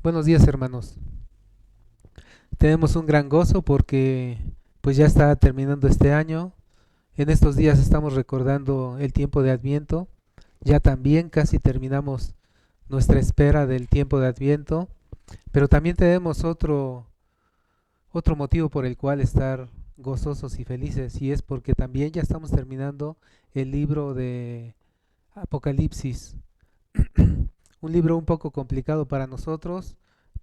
Buenos días, hermanos. Tenemos un gran gozo porque pues ya está terminando este año. En estos días estamos recordando el tiempo de Adviento. Ya también casi terminamos nuestra espera del tiempo de Adviento, pero también tenemos otro motivo por el cual estar gozosos y felices, y es porque también ya estamos terminando el libro de Apocalipsis. Un libro un poco complicado para nosotros,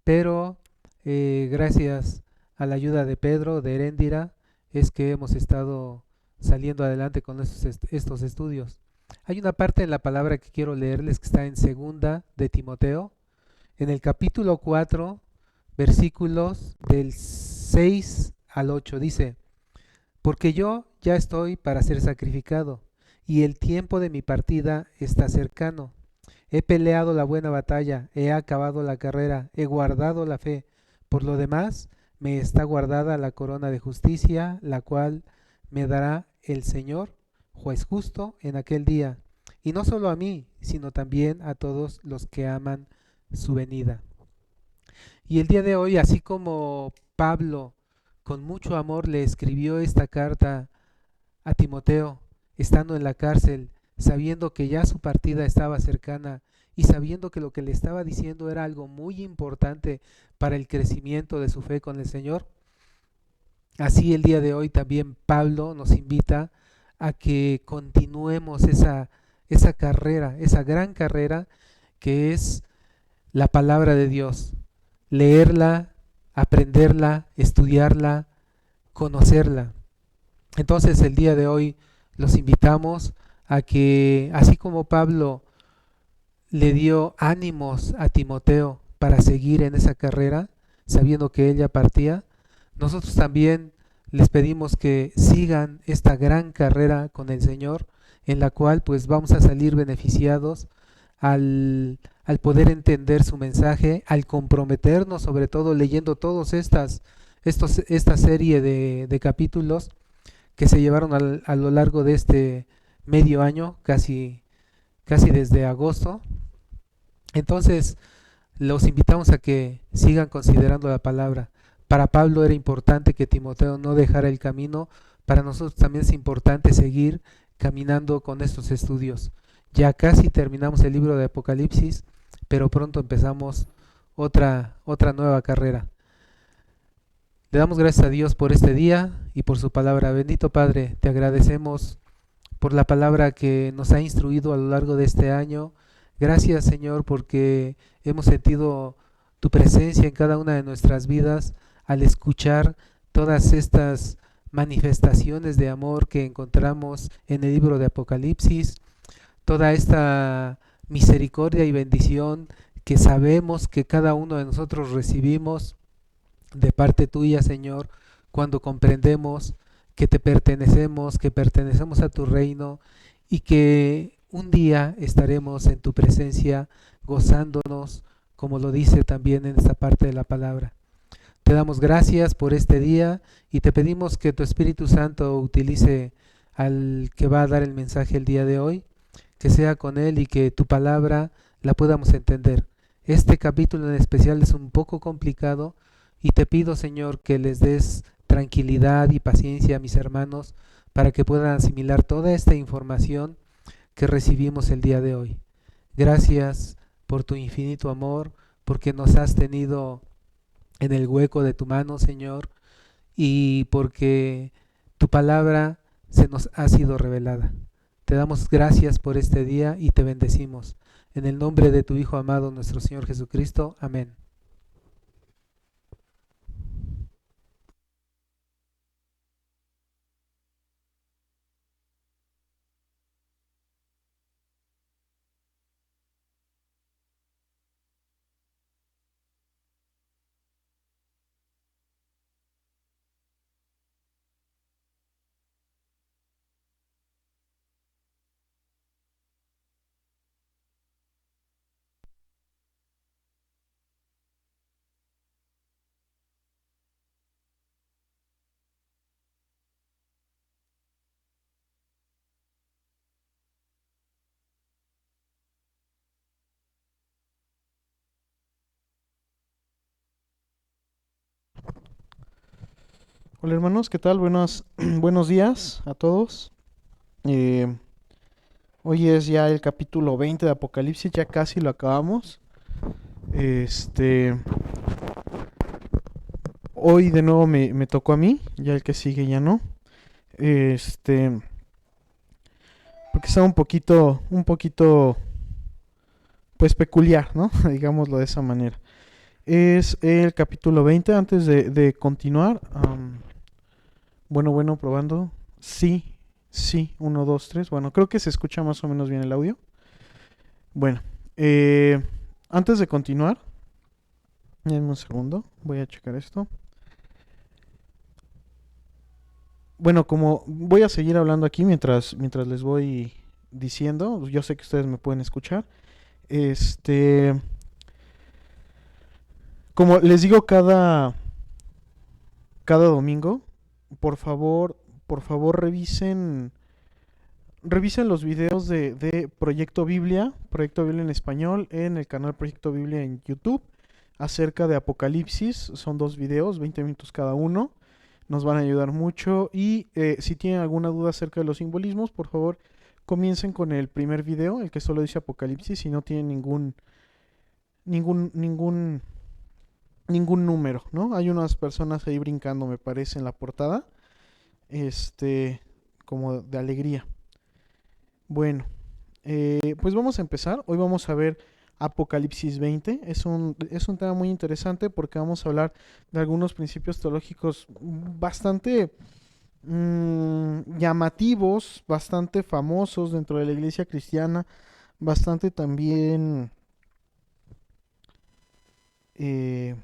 pero gracias a la ayuda de Pedro, de Heréndira, es que hemos estado saliendo adelante con estos estudios. Hay una parte en la palabra que quiero leerles que está en segunda de Timoteo, en el capítulo 4, versículos del 6 al 8, dice: porque yo ya estoy para ser sacrificado, y el tiempo de mi partida está cercano. He peleado la buena batalla, he acabado la carrera, he guardado la fe. Por lo demás, me está guardada la corona de justicia, la cual me dará el Señor, juez justo, en aquel día. Y no solo a mí, sino también a todos los que aman su venida. Y el día de hoy, así como Pablo con mucho amor le escribió esta carta a Timoteo, estando en la cárcel, sabiendo que ya su partida estaba cercana y sabiendo que lo que le estaba diciendo era algo muy importante para el crecimiento de su fe con el Señor. Así el día de hoy también Pablo nos invita a que continuemos esa carrera, esa gran carrera que es la palabra de Dios. Leerla, aprenderla, estudiarla, conocerla. Entonces el día de hoy los invitamos a que, así como Pablo le dio ánimos a Timoteo para seguir en esa carrera, sabiendo que ella partía, nosotros también les pedimos que sigan esta gran carrera con el Señor, en la cual pues vamos a salir beneficiados al poder entender su mensaje, al comprometernos, sobre todo leyendo esta serie de capítulos que se llevaron a lo largo de este medio año, casi desde agosto. Entonces, los invitamos a que sigan considerando la palabra. Para Pablo era importante que Timoteo no dejara el camino, para nosotros también es importante seguir caminando con estos estudios. Ya casi terminamos el libro de Apocalipsis, pero pronto empezamos otra nueva carrera. Le damos gracias a Dios por este día y por su palabra. Bendito Padre, te agradecemos por la palabra que nos ha instruido a lo largo de este año. Gracias, Señor, porque hemos sentido tu presencia en cada una de nuestras vidas al escuchar todas estas manifestaciones de amor que encontramos en el libro de Apocalipsis, toda esta misericordia y bendición que sabemos que cada uno de nosotros recibimos de parte tuya, Señor, cuando comprendemos que te pertenecemos, que pertenecemos a tu reino y que un día estaremos en tu presencia gozándonos, como lo dice también en esta parte de la palabra. Te damos gracias por este día y te pedimos que tu Espíritu Santo utilice al que va a dar el mensaje el día de hoy, que sea con él y que tu palabra la podamos entender. Este capítulo en especial es un poco complicado y te pido, Señor, que les des tranquilidad y paciencia a mis hermanos para que puedan asimilar toda esta información que recibimos el día de hoy. Gracias por tu infinito amor, porque nos has tenido en el hueco de tu mano, Señor, y porque tu palabra se nos ha sido revelada. Te damos gracias por este día y te bendecimos. En el nombre de tu Hijo amado, nuestro Señor Jesucristo. Amén. Hola hermanos, ¿qué tal? Buenos días a todos. Eh, Hoy es ya el capítulo 20 de Apocalipsis, ya casi lo acabamos. Este, Hoy de nuevo me tocó a mí, ya el que sigue ya no. Este, Porque está pues peculiar, ¿no? Digámoslo de esa manera. Es el capítulo 20. Antes de continuar, bueno, probando. Sí, sí, uno, dos, tres. Bueno, creo que se escucha más o menos bien el audio. Bueno, eh, antes de continuar, denme un segundo, voy a checar esto. Bueno, como voy a seguir hablando aquí mientras les voy diciendo, yo sé que ustedes me pueden escuchar. Este, como les digo cada domingo, por favor, revisen los videos de Proyecto Biblia en español, en el canal Proyecto Biblia en YouTube, acerca de Apocalipsis. Son dos videos, 20 minutos cada uno. Nos van a ayudar mucho. Y si tienen alguna duda acerca de los simbolismos, por favor, comiencen con el primer video, el que solo dice Apocalipsis, si no tienen ningún, ningún, ningún número, ¿no? Hay unas personas ahí brincando, me parece, en la portada, este, como de alegría. Bueno, pues vamos a empezar. Hoy vamos a ver Apocalipsis 20. Es un tema muy interesante porque vamos a hablar de algunos principios teológicos bastante llamativos, bastante famosos dentro de la iglesia cristiana, bastante también eh,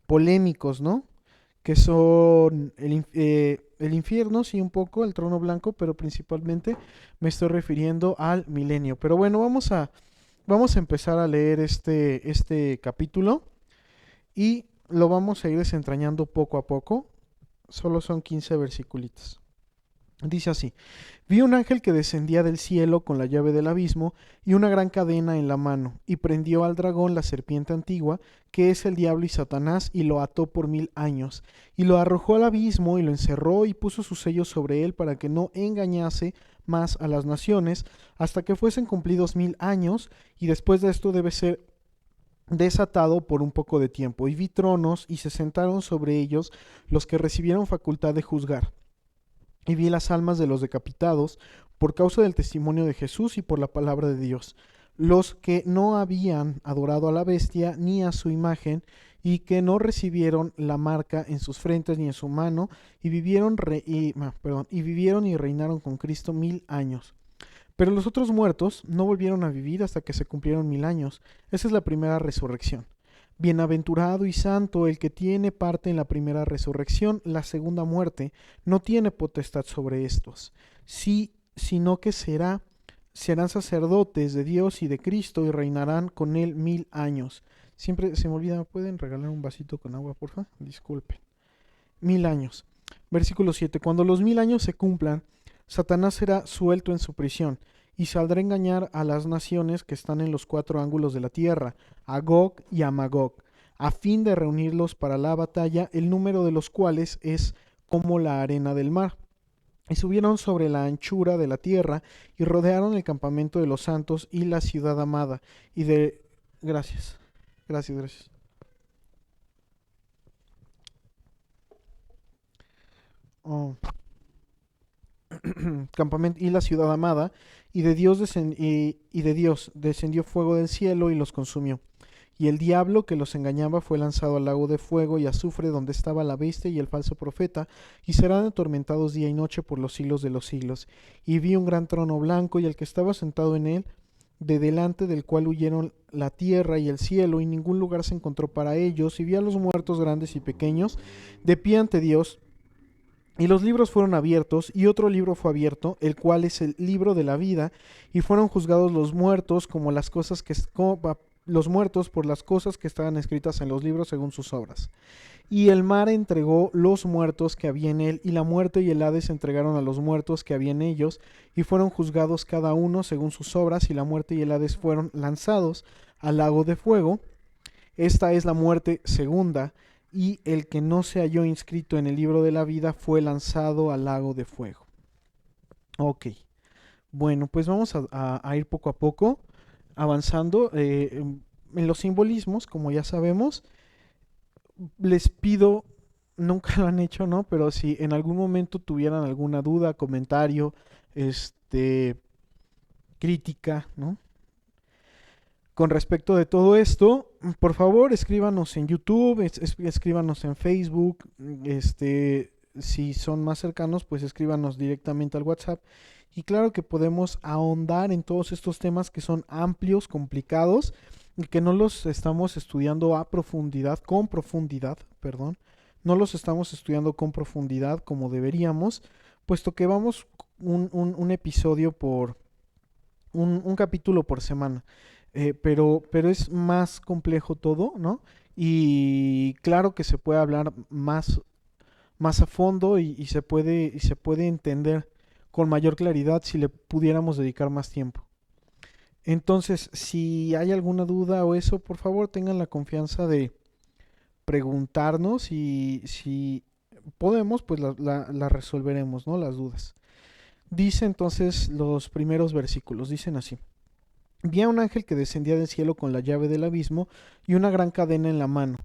polémicos, ¿no? Que son el infierno, sí, un poco, el trono blanco, pero principalmente me estoy refiriendo al milenio. Pero bueno, vamos a empezar a leer este capítulo y lo vamos a ir desentrañando poco a poco. Solo son 15 versiculitos. Dice así: vi un ángel que descendía del cielo con la llave del abismo y una gran cadena en la mano, y prendió al dragón, la serpiente antigua, que es el diablo y Satanás, y lo ató por 1000 años, y lo arrojó al abismo y lo encerró y puso sus sellos sobre él para que no engañase más a las naciones, hasta que fuesen cumplidos 1000 años, y después de esto debe ser desatado por un poco de tiempo. Y vi tronos, y se sentaron sobre ellos los que recibieron facultad de juzgar. Y vi las almas de los decapitados por causa del testimonio de Jesús y por la palabra de Dios, los que no habían adorado a la bestia ni a su imagen, y que no recibieron la marca en sus frentes ni en su mano, y vivieron y reinaron con Cristo 1000 años. Pero los otros muertos no volvieron a vivir hasta que se cumplieron 1000 años. Esa es la primera resurrección. Bienaventurado y santo el que tiene parte en la primera resurrección. La segunda muerte no tiene potestad sobre estos, sí, sino que serán sacerdotes de Dios y de Cristo, y reinarán con él 1000 años. Siempre se me olvida, ¿me pueden regalar un vasito con agua, porfa? Disculpen. 1000 años. Versículo 7. Cuando los 1000 años se cumplan, Satanás será suelto en su prisión, y saldrá a engañar a las naciones que están en los cuatro ángulos de la tierra, a Gog y a Magog, a fin de reunirlos para la batalla, el número de los cuales es como la arena del mar. Y subieron sobre la anchura de la tierra, y rodearon el campamento de los santos y la ciudad amada, y de... Gracias, gracias. Oh. Campamento y la ciudad amada, y de Dios descendió fuego del cielo y los consumió. Y el diablo que los engañaba fue lanzado al lago de fuego y azufre, donde estaba la bestia y el falso profeta, y serán atormentados día y noche por los siglos de los siglos. Y vi un gran trono blanco, y el que estaba sentado en él, de delante del cual huyeron la tierra y el cielo, y ningún lugar se encontró para ellos. Y vi a los muertos grandes y pequeños de pie ante Dios, y los libros fueron abiertos, y otro libro fue abierto, el cual es el libro de la vida, y fueron juzgados los muertos los muertos por las cosas que estaban escritas en los libros según sus obras. Y el mar entregó los muertos que había en él, y la muerte y el Hades entregaron a los muertos que había en ellos, y fueron juzgados cada uno según sus obras, y la muerte y el Hades fueron lanzados al lago de fuego. Esta es la muerte segunda. y el que no se halló inscrito en el libro de la vida fue lanzado al lago de fuego. Ok, bueno, pues vamos a ir poco a poco avanzando en los simbolismos, como ya sabemos. Les pido, nunca lo han hecho, ¿no? Pero si en algún momento tuvieran alguna duda, comentario, este, crítica, ¿no? Con respecto de todo esto, por favor, escríbanos en YouTube, escríbanos en Facebook, si son más cercanos, pues escríbanos directamente al WhatsApp. Y claro que podemos ahondar en todos estos temas que son amplios, complicados, y que no los estamos estudiando a profundidad, con profundidad, perdón. No los estamos estudiando con profundidad como deberíamos, puesto que vamos un episodio un capítulo por semana. Pero es más complejo todo, ¿no? Y claro que se puede hablar más a fondo y se puede entender con mayor claridad si le pudiéramos dedicar más tiempo. Entonces, si hay alguna duda o eso, por favor tengan la confianza de preguntarnos y si podemos, pues la resolveremos, ¿no? Las dudas. Dice entonces los primeros versículos, dicen así. Vi a un ángel que descendía del cielo con la llave del abismo y una gran cadena en la mano,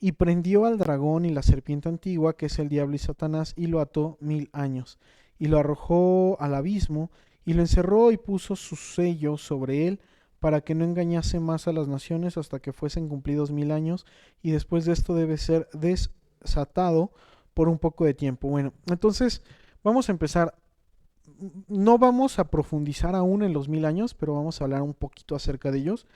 y prendió al dragón y la serpiente antigua, que es el diablo y Satanás, y lo ató 1000 años, y lo arrojó al abismo, y lo encerró y puso su sello sobre él, para que no engañase más a las naciones hasta que fuesen cumplidos 1000 años, y después de esto debe ser desatado por un poco de tiempo. Bueno, entonces vamos a empezar. No vamos a profundizar aún en los 1000 años, pero vamos a hablar un poquito acerca de ellos.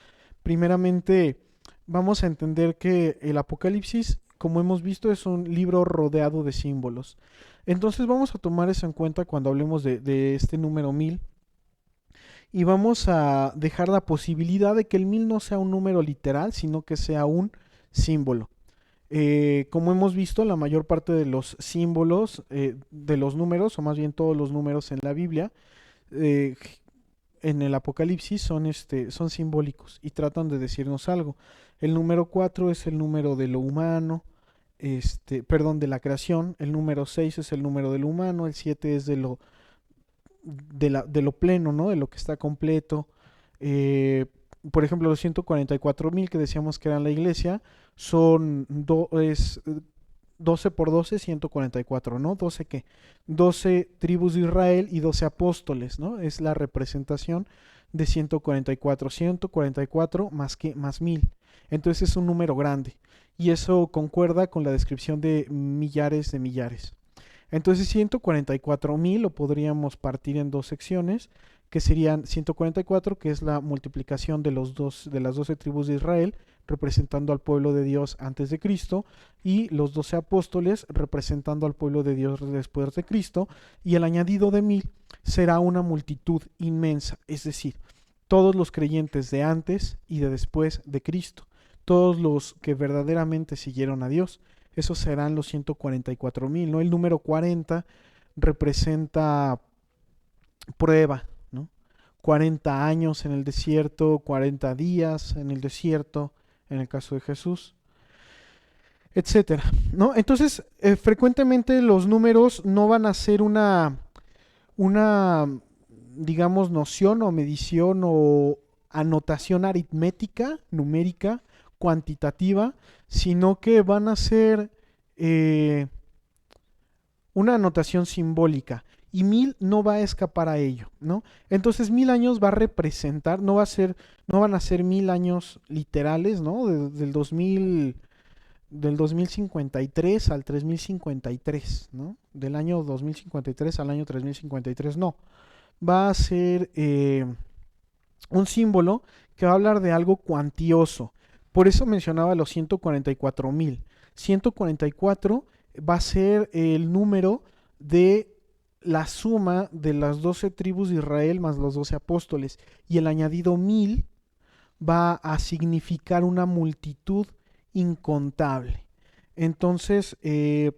Primeramente, vamos a entender que el Apocalipsis, como hemos visto, es un libro rodeado de símbolos. Entonces vamos a tomar eso en cuenta cuando hablemos de este número 1000 y vamos a dejar la posibilidad de que el 1000 no sea un número literal, sino que sea un símbolo. Como hemos visto, la mayor parte de los símbolos de los números, o más bien todos los números en la Biblia, eh, en el Apocalipsis son simbólicos y tratan de decirnos algo. El número 4 es el número de lo humano, perdón, de la creación. El número 6 es el número de lo humano. El 7 es de lo pleno, ¿no? De lo que está completo. Eh, por ejemplo, los 144,000 que decíamos que eran la iglesia, es 12 por 12, 144, ¿no? ¿12 qué? 12 tribus de Israel y 12 apóstoles, ¿no? Es la representación de 144. 144 más que más 1000. Entonces es un número grande. Y eso concuerda con la descripción de millares de millares. Entonces 144,000 lo podríamos partir en dos secciones, que serían 144, que es la multiplicación de las 12 tribus de Israel, representando al pueblo de Dios antes de Cristo, y los 12 apóstoles representando al pueblo de Dios después de Cristo, y el añadido de 1000 será una multitud inmensa, es decir, todos los creyentes de antes y de después de Cristo, todos los que verdaderamente siguieron a Dios. Esos serán los 144,000, ¿no? El número 40 representa prueba, ¿no? 40 años en el desierto, 40 días en el desierto, en el caso de Jesús, etcétera, ¿no? Entonces, frecuentemente los números no van a ser una, digamos, noción o medición o anotación aritmética, numérica, cuantitativa, sino que van a ser eh, una anotación simbólica. Y 1000 no va a escapar a ello, ¿no? Entonces 1000 años va a representar, no van a ser 1000 años literales, ¿no? Del 2053 al 3053, ¿no? Del año 2053 al año 3053, no. Va a ser un símbolo que va a hablar de algo cuantioso. Por eso mencionaba los 144,000. 144 va a ser el número de la suma de las 12 tribus de Israel más los 12 apóstoles. Y el añadido 1000 va a significar una multitud incontable. Entonces, el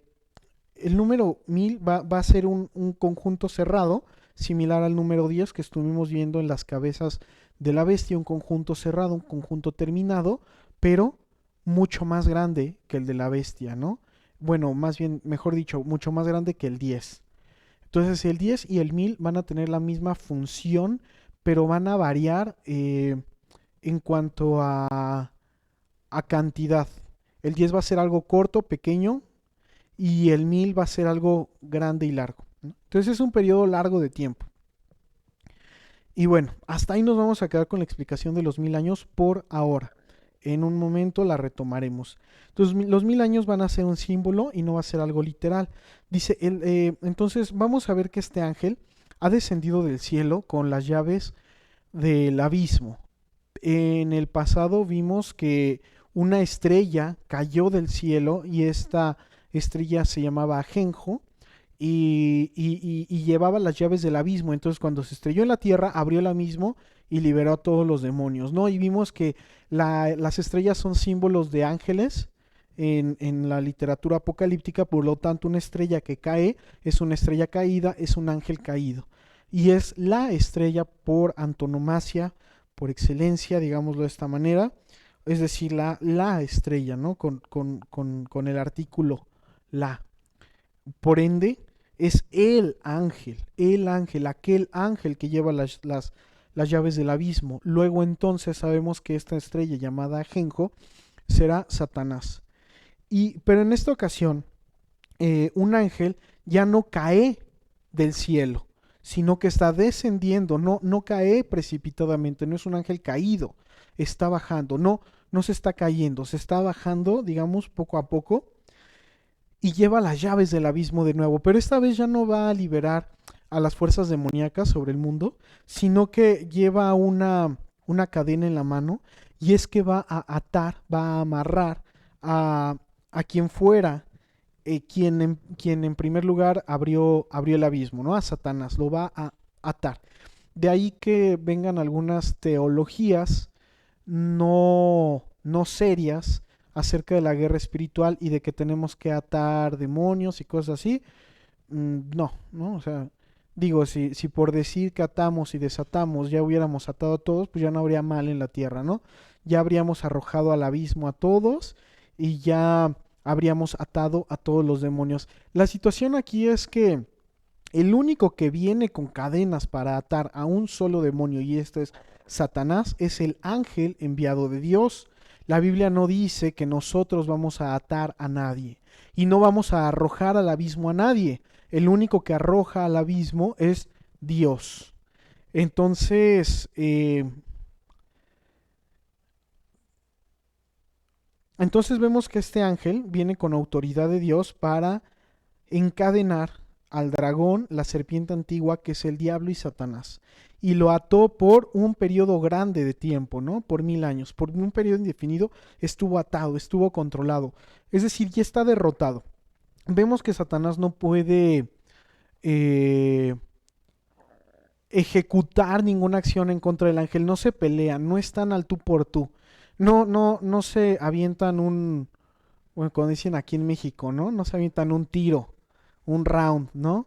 número 1000 va a ser un conjunto cerrado, similar al número 10 que estuvimos viendo en las cabezas de la bestia, un conjunto cerrado, un conjunto terminado, pero mucho más grande que el de la bestia, ¿no? Bueno, más bien, mejor dicho, mucho más grande que el 10. Entonces el 10 y el 1000 van a tener la misma función, pero van a variar en cuanto a cantidad. El 10 va a ser algo corto, pequeño, y el 1000 va a ser algo grande y largo, ¿no? Entonces es un periodo largo de tiempo. Y bueno, hasta ahí nos vamos a quedar con la explicación de los 1000 años por ahora. En un momento la retomaremos. Entonces los 1000 años van a ser un símbolo y no va a ser algo literal. Dice, entonces vamos a ver que este ángel ha descendido del cielo con las llaves del abismo. En el pasado vimos que una estrella cayó del cielo y esta estrella se llamaba Ajenjo y llevaba las llaves del abismo. Entonces cuando se estrelló en la tierra abrió el abismo y liberó a todos los demonios, ¿no? Y vimos que las estrellas son símbolos de ángeles en la literatura apocalíptica, por lo tanto una estrella que cae es una estrella caída, es un ángel caído. Y es la estrella por antonomasia, por excelencia, digámoslo de esta manera, es decir, la estrella, ¿no? Con el artículo la. Por ende, es el ángel, aquel ángel que lleva las llaves del abismo. Luego entonces sabemos que esta estrella llamada Ajenjo será Satanás. Pero en esta ocasión, un ángel ya no cae del cielo, sino que está descendiendo, no cae precipitadamente, no es un ángel caído, está bajando, no se está cayendo, se está bajando, digamos, poco a poco, y lleva las llaves del abismo de nuevo, pero esta vez ya no va a liberar a las fuerzas demoníacas sobre el mundo, sino que lleva una cadena en la mano, y es que va a atar, va a amarrar a quien fuera quien en primer lugar abrió el abismo, ¿no? A Satanás, lo va a atar. De ahí que vengan algunas teologías no serias acerca de la guerra espiritual y de que tenemos que atar demonios y cosas así. No, o sea, digo, si por decir que atamos y desatamos ya hubiéramos atado a todos, pues ya no habría mal en la tierra, ¿no? Ya habríamos arrojado al abismo a todos y ya habríamos atado a todos los demonios. La situación aquí es que el único que viene con cadenas para atar a un solo demonio, y este es Satanás, es el ángel enviado de Dios. La Biblia no dice que nosotros vamos a atar a nadie y no vamos a arrojar al abismo a nadie. El único que arroja al abismo es Dios. Entonces, vemos que este ángel viene con autoridad de Dios para encadenar al dragón, la serpiente antigua, que es el diablo y Satanás. Y lo ató por un periodo grande de tiempo, ¿no? Por 1000 años. Por un periodo indefinido estuvo atado, estuvo controlado. Es decir, ya está derrotado. Vemos que Satanás no puede ejecutar ninguna acción en contra del ángel. No se pelean, no están al tú por tú. No se avientan bueno, como dicen aquí en México, ¿no? No se avientan un tiro, un round, ¿no?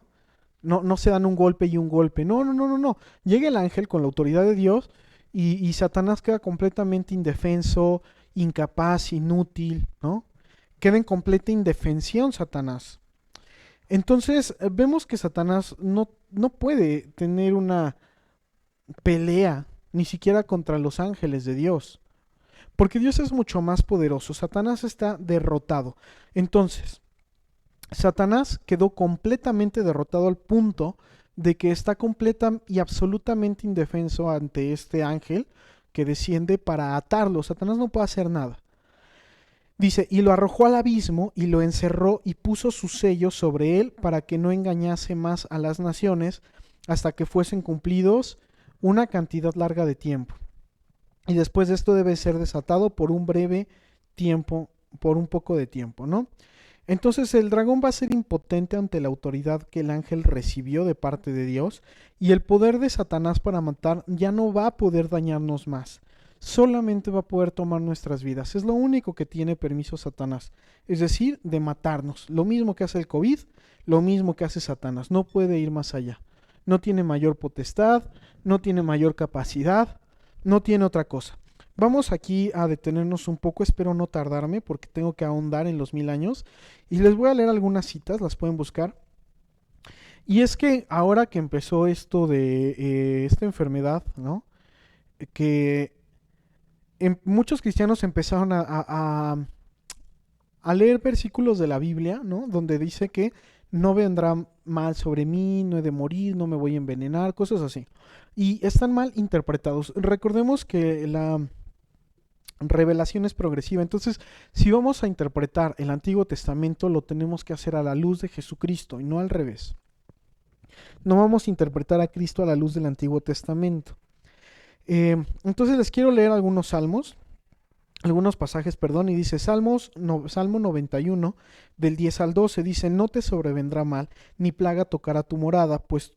No se dan un golpe y un golpe. No. Llega el ángel con la autoridad de Dios y Satanás queda completamente indefenso, incapaz, inútil, ¿no? Queda en completa indefensión Satanás. Entonces vemos que Satanás no puede tener una pelea ni siquiera contra los ángeles de Dios. Porque Dios es mucho más poderoso. Satanás está derrotado. Entonces, Satanás quedó completamente derrotado al punto de que está completa y absolutamente indefenso ante este ángel que desciende para atarlo. Satanás no puede hacer nada. Dice, y lo arrojó al abismo y lo encerró y puso su sello sobre él para que no engañase más a las naciones hasta que fuesen cumplidos una cantidad larga de tiempo. Y después de esto debe ser desatado por un breve tiempo, por un poco de tiempo, ¿no? Entonces el dragón va a ser impotente ante la autoridad que el ángel recibió de parte de Dios, y el poder de Satanás para matar ya no va a poder dañarnos más. Solamente va a poder tomar nuestras vidas. Es lo único que tiene permiso Satanás. Es decir, de matarnos. Lo mismo que hace el COVID, lo mismo que hace Satanás. No puede ir más allá. No tiene mayor potestad, no tiene mayor capacidad, no tiene otra cosa. Vamos aquí a detenernos un poco, espero no tardarme porque tengo que ahondar en los 1000 años. Y les voy a leer algunas citas, las pueden buscar. Y es que ahora que empezó esto de esta enfermedad, ¿no? Que muchos cristianos empezaron a leer versículos de la Biblia, ¿no? Donde dice que no vendrá mal sobre mí, no he de morir, no me voy a envenenar, cosas así. Y están mal interpretados. Recordemos que la revelación es progresiva. Entonces, si vamos a interpretar el Antiguo Testamento, lo tenemos que hacer a la luz de Jesucristo y no al revés. No vamos a interpretar a Cristo a la luz del Antiguo Testamento. Entonces les quiero leer algunos pasajes, perdón, y dice Salmo 91, del 10 al 12, dice, no te sobrevendrá mal, ni plaga tocará tu morada, pues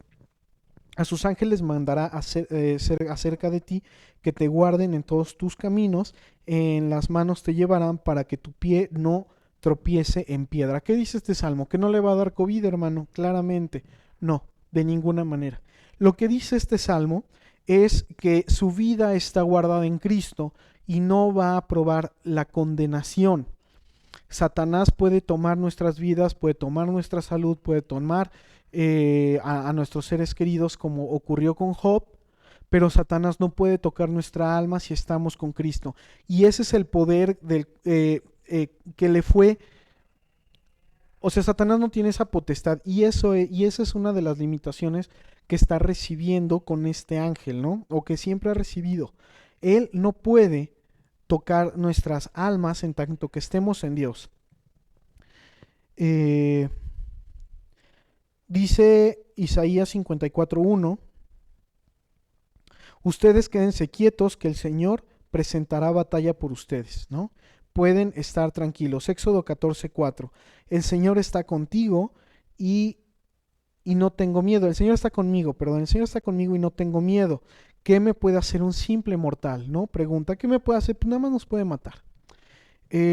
a sus ángeles mandará acerca de ti, que te guarden en todos tus caminos, en las manos te llevarán para que tu pie no tropiece en piedra. ¿Qué dice este salmo? ¿Que no le va a dar COVID, hermano? Claramente, no, de ninguna manera. Lo que dice este salmo es que su vida está guardada en Cristo y no va a probar la condenación. Satanás puede tomar nuestras vidas, puede tomar nuestra salud, puede tomar a nuestros seres queridos como ocurrió con Job, pero Satanás no puede tocar nuestra alma si estamos con Cristo. Y ese es el poder que le fue. O sea, Satanás no tiene esa potestad y esa es una de las limitaciones que está recibiendo con este ángel, ¿no? O que siempre ha recibido. Él no puede tocar nuestras almas en tanto que estemos en Dios. Dice Isaías 54:1, ustedes quédense quietos que el Señor presentará batalla por ustedes, ¿no? Pueden estar tranquilos. Éxodo 14:4, el Señor está contigo y no tengo miedo. El Señor está conmigo, perdón, el Señor está conmigo y no tengo miedo. ¿Qué me puede hacer un simple mortal? ¿No? Pregunta, ¿qué me puede hacer? Pues nada más nos puede matar.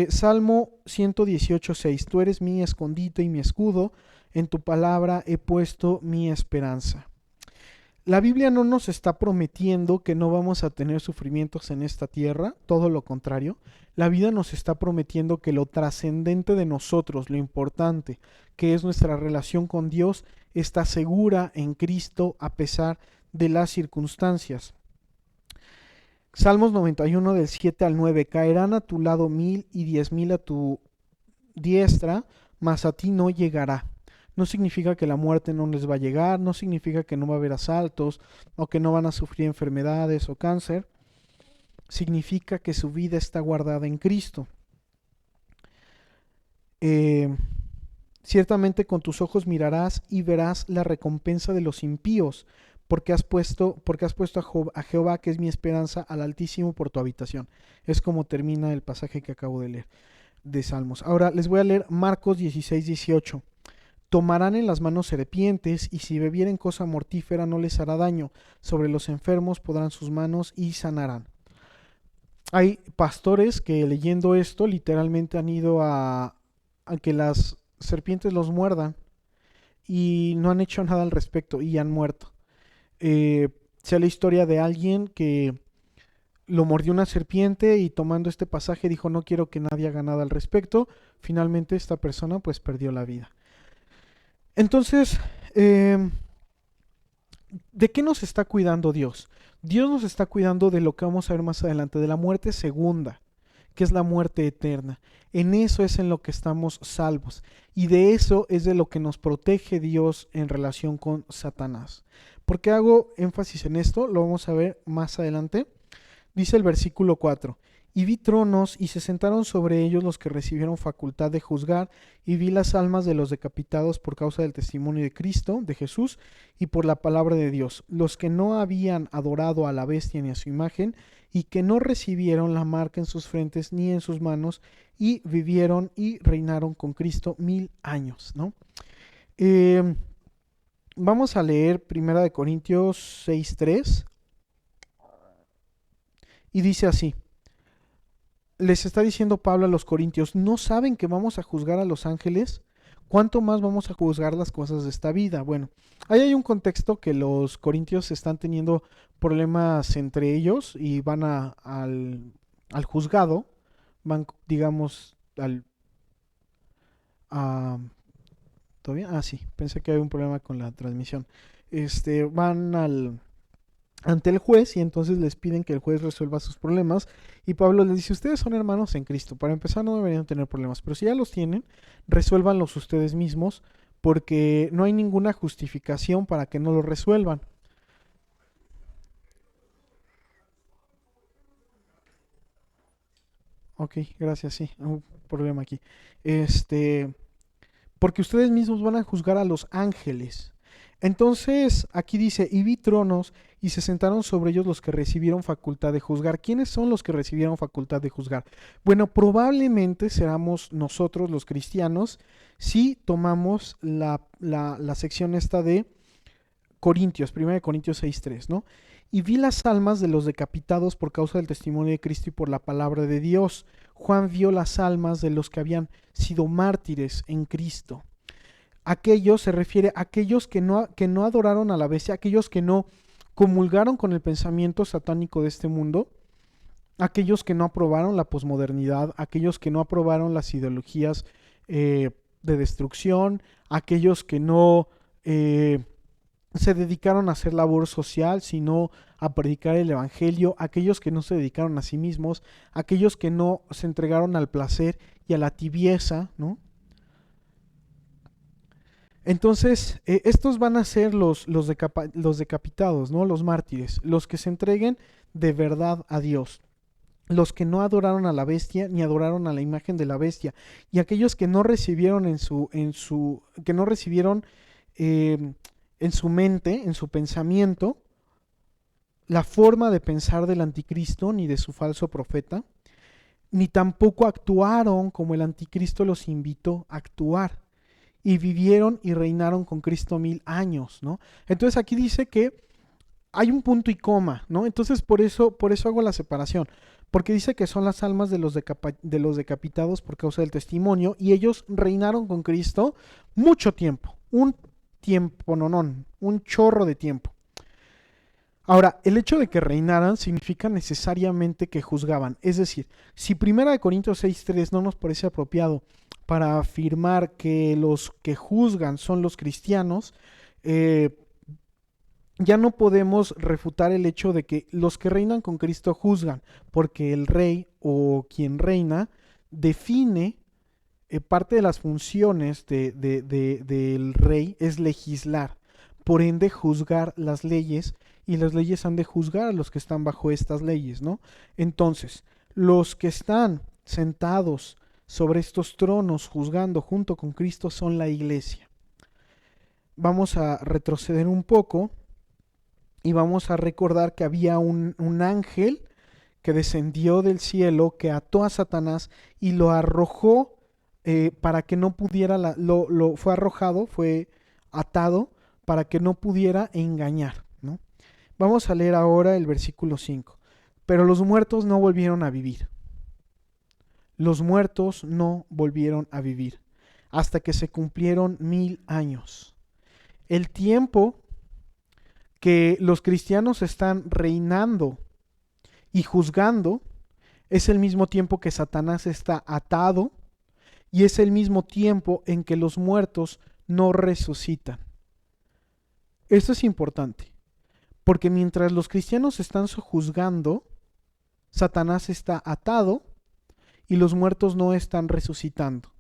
Salmo 118:6, tú eres mi escondite y mi escudo, en tu palabra he puesto mi esperanza. La Biblia no nos está prometiendo que no vamos a tener sufrimientos en esta tierra, todo lo contrario. La vida nos está prometiendo que lo trascendente de nosotros, lo importante, que es nuestra relación con Dios, está segura en Cristo a pesar de las circunstancias. Salmos 91 del 7 al 9, caerán a tu lado 1000 y 10,000 a tu diestra, mas a ti no llegará. No significa que la muerte no les va a llegar, no significa que no va a haber asaltos o que no van a sufrir enfermedades o cáncer. Significa que su vida está guardada en Cristo. Ciertamente con tus ojos mirarás y verás la recompensa de los impíos, porque has puesto a Jehová, que es mi esperanza, al Altísimo por tu habitación. Es como termina el pasaje que acabo de leer de Salmos. Ahora les voy a leer Marcos 16:18. Tomarán en las manos serpientes, y si bebieren cosa mortífera no les hará daño. Sobre los enfermos podrán sus manos y sanarán. Hay pastores que leyendo esto literalmente han ido a que las serpientes los muerdan y no han hecho nada al respecto y han muerto. Sea la historia de alguien que lo mordió una serpiente y tomando este pasaje dijo no quiero que nadie haga nada al respecto. Finalmente esta persona pues perdió la vida. Entonces, ¿de qué nos está cuidando Dios? Dios nos está cuidando de lo que vamos a ver más adelante, de la muerte segunda, que es la muerte eterna. En eso es en lo que estamos salvos. Y de eso es de lo que nos protege Dios en relación con Satanás. ¿Por qué hago énfasis en esto? Lo vamos a ver más adelante. Dice el versículo 4. Y vi tronos y se sentaron sobre ellos los que recibieron facultad de juzgar, y vi las almas de los decapitados por causa del testimonio de Cristo, de Jesús, y por la palabra de Dios, los que no habían adorado a la bestia ni a su imagen, y que no recibieron la marca en sus frentes ni en sus manos, y vivieron y reinaron con Cristo 1000 años, ¿no? Vamos a leer 1 Corintios 6:3, y dice así. Les está diciendo Pablo a los corintios, ¿no saben que vamos a juzgar a los ángeles? ¿Cuánto más vamos a juzgar las cosas de esta vida? Bueno, ahí hay un contexto que los corintios están teniendo problemas entre ellos y van al al juzgado, van, digamos, al... a- ¿Todavía? Ah, sí, pensé que había un problema con la transmisión. Van ante el juez y entonces les piden que el juez resuelva sus problemas y Pablo les dice, ustedes son hermanos en Cristo, para empezar no deberían tener problemas, pero si ya los tienen, resuélvanlos ustedes mismos porque no hay ninguna justificación para que no lo resuelvan. Ok, gracias, sí, un problema aquí. Este, porque ustedes mismos van a juzgar a los ángeles. Entonces, aquí dice, y vi tronos y se sentaron sobre ellos los que recibieron facultad de juzgar. ¿Quiénes son los que recibieron facultad de juzgar? Bueno, probablemente seramos nosotros los cristianos si tomamos la sección esta de Corintios, 1 Corintios 6:3, ¿no? Y vi las almas de los decapitados por causa del testimonio de Cristo y por la palabra de Dios. Juan vio las almas de los que habían sido mártires en Cristo. Aquellos se refiere a aquellos que no adoraron a la bestia, aquellos que no comulgaron con el pensamiento satánico de este mundo, aquellos que no aprobaron la posmodernidad, aquellos que no aprobaron las ideologías de destrucción, aquellos que no se dedicaron a hacer labor social, sino a predicar el evangelio, aquellos que no se dedicaron a sí mismos, aquellos que no se entregaron al placer y a la tibieza, ¿no? Entonces, estos van a ser los decapitados, ¿no? Los mártires, los que se entreguen de verdad a Dios, los que no adoraron a la bestia ni adoraron a la imagen de la bestia, y aquellos que no recibieron que no recibieron en su mente, en su pensamiento, la forma de pensar del anticristo ni de su falso profeta, ni tampoco actuaron como el anticristo los invitó a actuar y vivieron y reinaron con Cristo 1000 años, ¿no? Entonces aquí dice que hay un punto y coma, ¿no? Entonces por eso hago la separación, porque dice que son las almas de los decapitados por causa del testimonio y ellos reinaron con Cristo mucho tiempo, un tiempo, un chorro de tiempo. Ahora, el hecho de que reinaran significa necesariamente que juzgaban. Es decir, si 1 Corintios 6:3 no nos parece apropiado para afirmar que los que juzgan son los cristianos, eh, ya no podemos refutar el hecho de que los que reinan con Cristo juzgan, porque el rey o quien reina define parte de las funciones del rey es legislar, por ende juzgar las leyes y las leyes han de juzgar a los que están bajo estas leyes, ¿no? Entonces, los que están sentados sobre estos tronos juzgando junto con Cristo son la iglesia. Vamos a retroceder un poco y vamos a recordar que había un ángel que descendió del cielo, que ató a Satanás y lo arrojó para que no pudiera, fue arrojado, fue atado para que no pudiera engañar, ¿no? Vamos a leer ahora el versículo 5. Pero los muertos no volvieron a vivir. Los muertos no volvieron a vivir hasta que se cumplieron 1000 años. El tiempo que los cristianos están reinando y juzgando es el mismo tiempo que Satanás está atado y es el mismo tiempo en que los muertos no resucitan. Esto es importante, porque mientras los cristianos están sojuzgando, Satanás está atado y los muertos no están resucitando.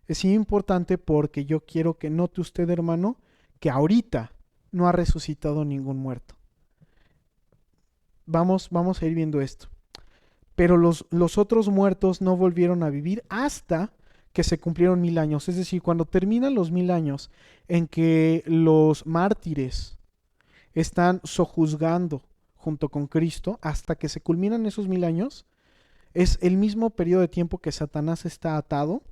Es importante porque yo quiero que note usted, hermano, que ahorita no ha resucitado ningún muerto. Vamos a ir viendo esto. Pero los otros muertos no volvieron a vivir hasta que se cumplieron 1000 años. Es decir, cuando terminan los 1000 años en que los mártires están sojuzgando junto con Cristo, hasta que se culminan esos 1000 años, es el mismo periodo de tiempo que Satanás está atado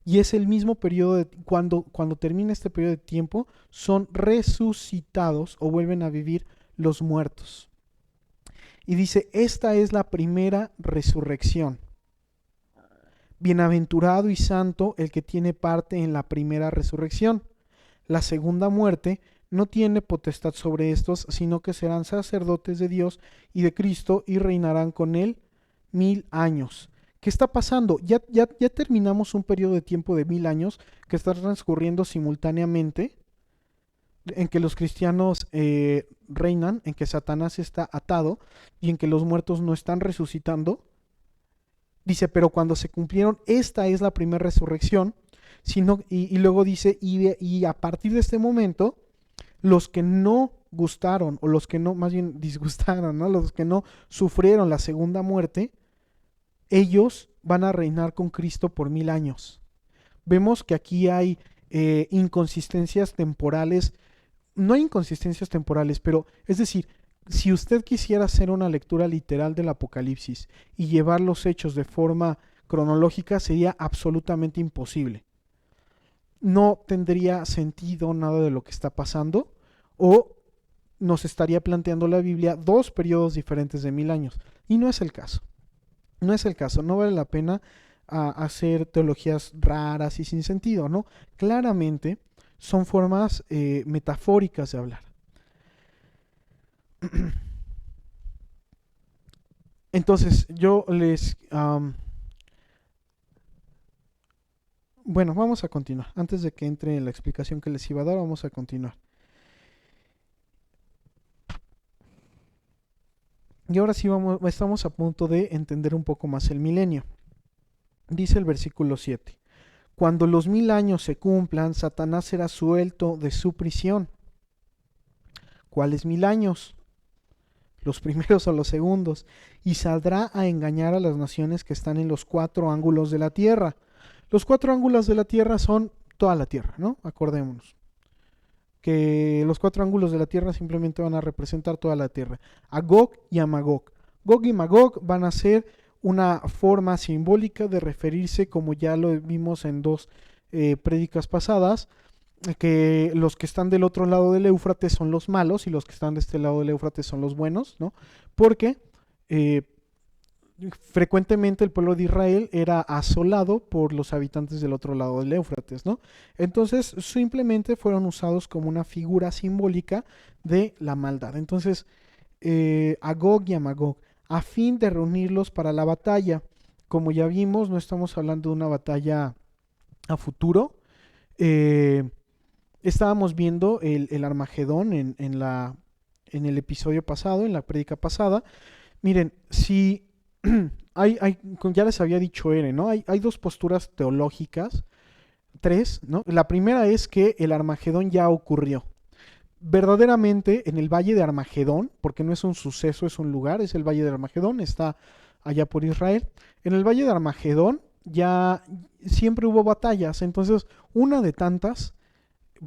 y es el mismo periodo de cuando termina este periodo de tiempo son resucitados o vuelven a vivir los muertos. Y dice, esta es la primera resurrección. Bienaventurado y santo el que tiene parte en la primera resurrección. La segunda muerte no tiene potestad sobre estos, sino que serán sacerdotes de Dios y de Cristo y reinarán con él 1000 años. ¿Qué está pasando? Ya terminamos un periodo de tiempo de 1000 años que está transcurriendo simultáneamente en que los cristianos reinan, en que Satanás está atado y en que los muertos no están resucitando. Dice, pero cuando se cumplieron, esta es la primera resurrección. Y luego dice, y a partir de este momento, los que no gustaron, o los que no, más bien disgustaron, ¿no? Los que no sufrieron la segunda muerte, ellos van a reinar con Cristo por 1000 años. Vemos que aquí hay inconsistencias temporales, no hay inconsistencias temporales, pero es decir, si usted quisiera hacer una lectura literal del Apocalipsis y llevar los hechos de forma cronológica, sería absolutamente imposible. No tendría sentido nada de lo que está pasando, o nos estaría planteando la Biblia dos periodos diferentes de 1000 años. Y no es el caso. No es el caso. No vale la pena hacer teologías raras y sin sentido, ¿no? Claramente son formas metafóricas de hablar. Entonces, yo les... bueno, vamos a continuar. Antes de que entre en la explicación que les iba a dar, vamos a continuar. Y ahora sí estamos a punto de entender un poco más el milenio. Dice el versículo 7. Cuando los 1000 años se cumplan, Satanás será suelto de su prisión. ¿Cuáles 1000 años? Los primeros o los segundos. Y saldrá a engañar a las naciones que están en los 4 ángulos de la tierra. Los 4 ángulos de la tierra son toda la tierra, ¿no? Acordémonos que los 4 ángulos de la tierra simplemente van a representar toda la tierra. A Gog y a Magog. Gog y Magog van a ser una forma simbólica de referirse, como ya lo vimos en dos prédicas pasadas, que los que están del otro lado del Éufrates son los malos y los que están de este lado del Éufrates son los buenos, ¿no? Porque frecuentemente el pueblo de Israel era asolado por los habitantes del otro lado del Éufrates, ¿no? Entonces simplemente fueron usados como una figura simbólica de la maldad. Entonces, a Gog y a Magog, a fin de reunirlos para la batalla. Como ya vimos, no estamos hablando de una batalla a futuro. Estábamos viendo el Armagedón en el episodio pasado, en la prédica pasada. Miren, si ya les había dicho Ere, ¿no? Hay dos posturas teológicas, tres, ¿no? La primera es que el Armagedón ya ocurrió. Verdaderamente en el Valle de Armagedón, porque no es un suceso, es un lugar, es el Valle de Armagedón, está allá por Israel. En el Valle de Armagedón ya siempre hubo batallas, entonces una de tantas,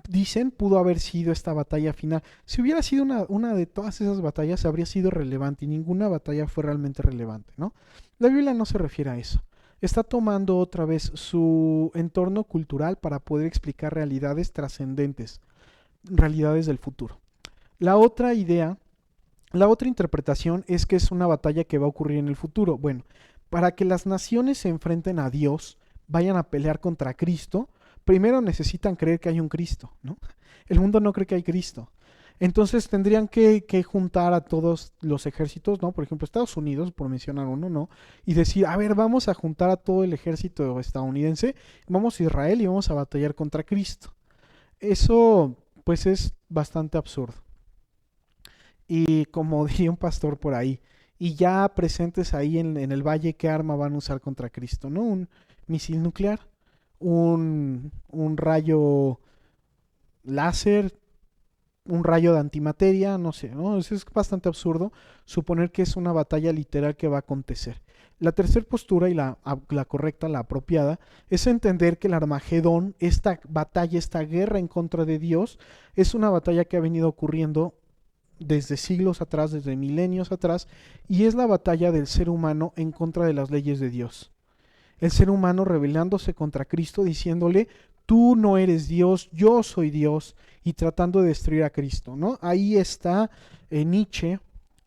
dicen, pudo haber sido esta batalla final. Si hubiera sido una de todas esas batallas, habría sido relevante, y ninguna batalla fue realmente relevante, ¿no? La Biblia no se refiere a eso. Está tomando otra vez su entorno cultural para poder explicar realidades trascendentes, realidades del futuro. La otra idea, la otra interpretación es que es una batalla que va a ocurrir en el futuro. Bueno, para que las naciones se enfrenten a Dios, vayan a pelear contra Cristo, primero necesitan creer que hay un Cristo, ¿no? El mundo no cree que hay Cristo. Entonces tendrían que juntar a todos los ejércitos, ¿no? Por ejemplo, Estados Unidos, por mencionar uno, ¿no? Y decir, a ver, vamos a juntar a todo el ejército estadounidense, vamos a Israel y vamos a batallar contra Cristo. Eso, pues, es bastante absurdo. Y como diría un pastor por ahí, y ya presentes ahí en el valle, ¿qué arma van a usar contra Cristo? ¿No? Un misil nuclear, un rayo láser, un rayo de antimateria, no sé, ¿no? Eso es bastante absurdo suponer que es una batalla literal que va a acontecer. La tercera postura y la correcta, la apropiada, es entender que el Armagedón, esta batalla, esta guerra en contra de Dios, es una batalla que ha venido ocurriendo desde siglos atrás, desde milenios atrás, y es la batalla del ser humano en contra de las leyes de Dios. El ser humano rebelándose contra Cristo, diciéndole, tú no eres Dios, yo soy Dios, y tratando de destruir a Cristo, ¿no? Ahí está Nietzsche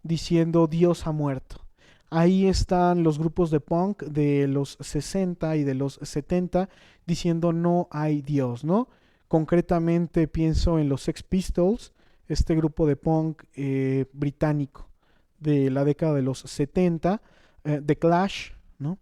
diciendo, Dios ha muerto. Ahí están los grupos de punk de los 60 y de los 70 diciendo, no hay Dios, ¿no? Concretamente pienso en los Sex Pistols, este grupo de punk británico de la década de los 70, The Clash, ¿no?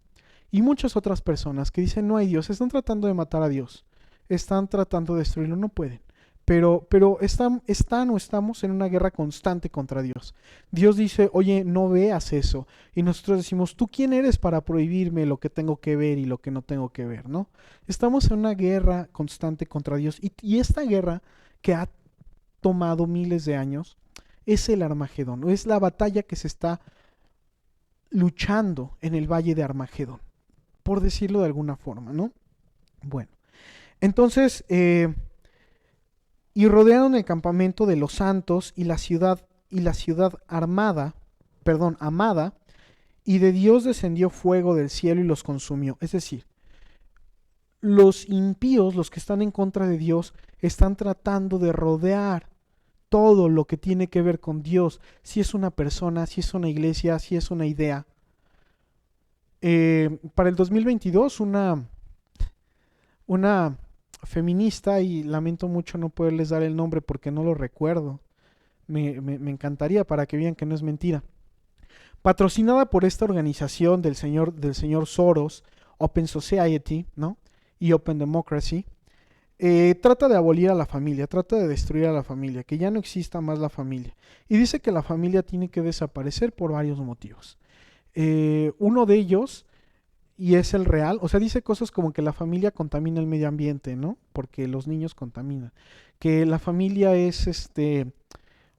Y muchas otras personas que dicen no hay Dios, están tratando de matar a Dios, están tratando de destruirlo, no pueden. Pero están o estamos en una guerra constante contra Dios. Dios dice, oye, no veas eso. Y nosotros decimos, ¿tú quién eres para prohibirme lo que tengo que ver y lo que no tengo que ver? ¿No? Estamos en una guerra constante contra Dios. Y esta guerra que ha tomado miles de años es el Armagedón. Es la batalla que se está luchando en el valle de Armagedón, por decirlo de alguna forma, ¿no? Bueno, entonces, y rodearon el campamento de los santos y la ciudad amada, y de Dios descendió fuego del cielo y los consumió. Es decir, los impíos, los que están en contra de Dios, están tratando de rodear todo lo que tiene que ver con Dios, si es una persona, si es una iglesia, si es una idea. Para el 2022, una feminista, y lamento mucho no poderles dar el nombre porque no lo recuerdo, me encantaría para que vean que no es mentira, patrocinada por esta organización del señor Soros, Open Society, ¿no? Y Open Democracy, trata de abolir a la familia, trata de destruir a la familia, que ya no exista más la familia. Y dice que la familia tiene que desaparecer por varios motivos. Uno de ellos, y es el real, o sea, dice cosas como que la familia contamina el medio ambiente, ¿no? Porque los niños contaminan. Que la familia es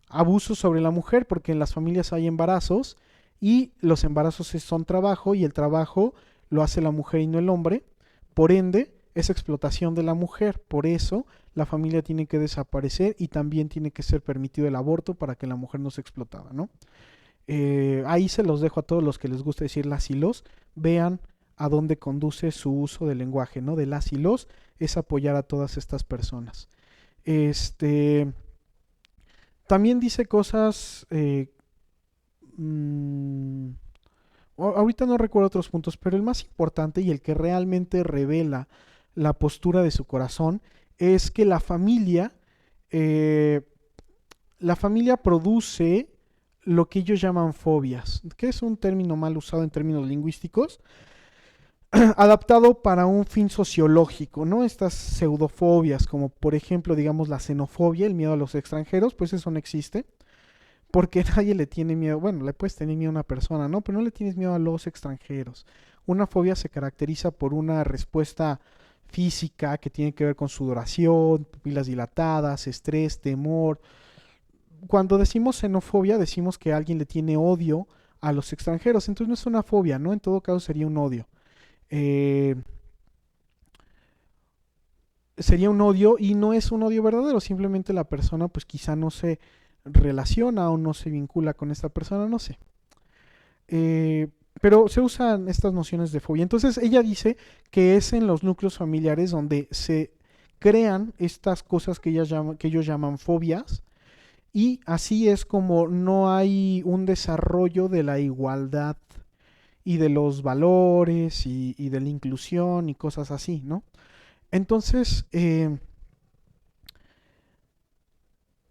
abuso sobre la mujer, porque en las familias hay embarazos, y los embarazos son trabajo, y el trabajo lo hace la mujer y no el hombre. Por ende, es explotación de la mujer. Por eso, la familia tiene que desaparecer y también tiene que ser permitido el aborto para que la mujer no sea explotada, ¿no? Ahí se los dejo a todos los que les gusta decir las y los. Vean a dónde conduce su uso del lenguaje, ¿no? De las y los es apoyar a todas estas personas. También dice cosas... ahorita no recuerdo otros puntos, pero el más importante y el que realmente revela la postura de su corazón es que la familia produce lo que ellos llaman fobias, que es un término mal usado en términos lingüísticos, adaptado para un fin sociológico, ¿no? Estas pseudofobias, como por ejemplo, digamos, la xenofobia, el miedo a los extranjeros, pues eso no existe, porque nadie le tiene miedo. Bueno, le puedes tener miedo a una persona, ¿no? Pero no le tienes miedo a los extranjeros. Una fobia se caracteriza por una respuesta física que tiene que ver con sudoración, pupilas dilatadas, estrés, temor. Cuando decimos xenofobia, decimos que alguien le tiene odio a los extranjeros. Entonces no es una fobia, ¿no? En todo caso sería un odio. Eh, Sería un odio, y no es un odio verdadero. Simplemente la persona pues quizá no se relaciona o no se vincula con esta persona, no sé. Pero se usan estas nociones de fobia. Entonces ella dice que es en los núcleos familiares donde se crean estas cosas que ellos llaman fobias, y así es como no hay un desarrollo de la igualdad y de los valores y de la inclusión y cosas así, ¿no? Entonces,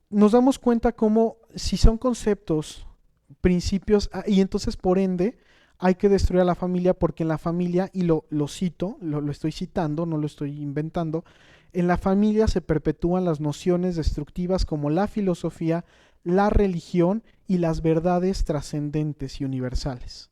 nos damos cuenta como si son conceptos, principios, y entonces por ende hay que destruir a la familia, porque en la familia, y lo cito, lo estoy citando, no lo estoy inventando, en la familia se perpetúan las nociones destructivas como la filosofía, la religión y las verdades trascendentes y universales.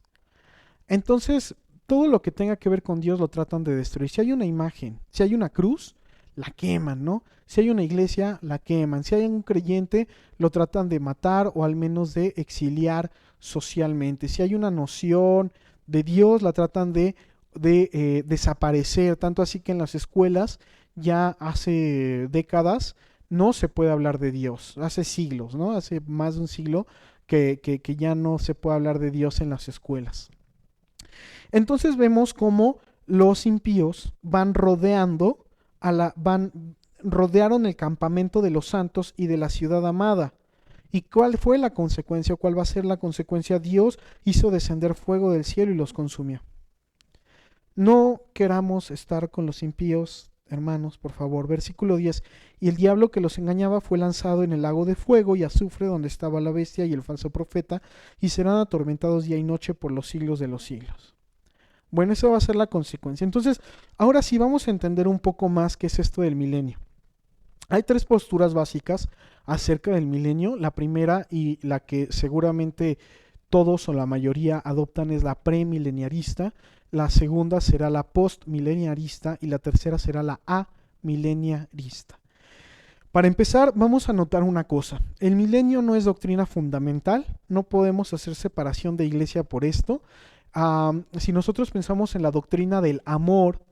Entonces, todo lo que tenga que ver con Dios lo tratan de destruir. Si hay una imagen, si hay una cruz, la queman, ¿no? Si hay una iglesia, la queman. Si hay un creyente, lo tratan de matar o al menos de exiliar socialmente. Si hay una noción de Dios, la tratan de desaparecer. Tanto así que en las escuelas ya hace décadas no se puede hablar de Dios. Hace siglos, ¿no? Hace más de un siglo que ya no se puede hablar de Dios en las escuelas. Entonces vemos cómo los impíos rodearon el campamento de los santos y de la ciudad amada. ¿Y cuál fue la consecuencia? ¿Cuál va a ser la consecuencia? Dios hizo descender fuego del cielo y los consumió. No queramos estar con los impíos hermanos, por favor, versículo 10. Y el diablo que los engañaba fue lanzado en el lago de fuego y azufre donde estaba la bestia y el falso profeta, y serán atormentados día y noche por los siglos de los siglos. Bueno, esa va a ser la consecuencia. Entonces, ahora sí vamos a entender un poco más qué es esto del milenio. Hay tres posturas básicas acerca del milenio. La primera, y la que seguramente todos o la mayoría adoptan, es la premileniarista. La segunda será la postmileniarista y la tercera será la amileniarista. Para empezar, vamos a notar una cosa. El milenio no es doctrina fundamental, no podemos hacer separación de iglesia por esto. Si nosotros pensamos en la doctrina del amor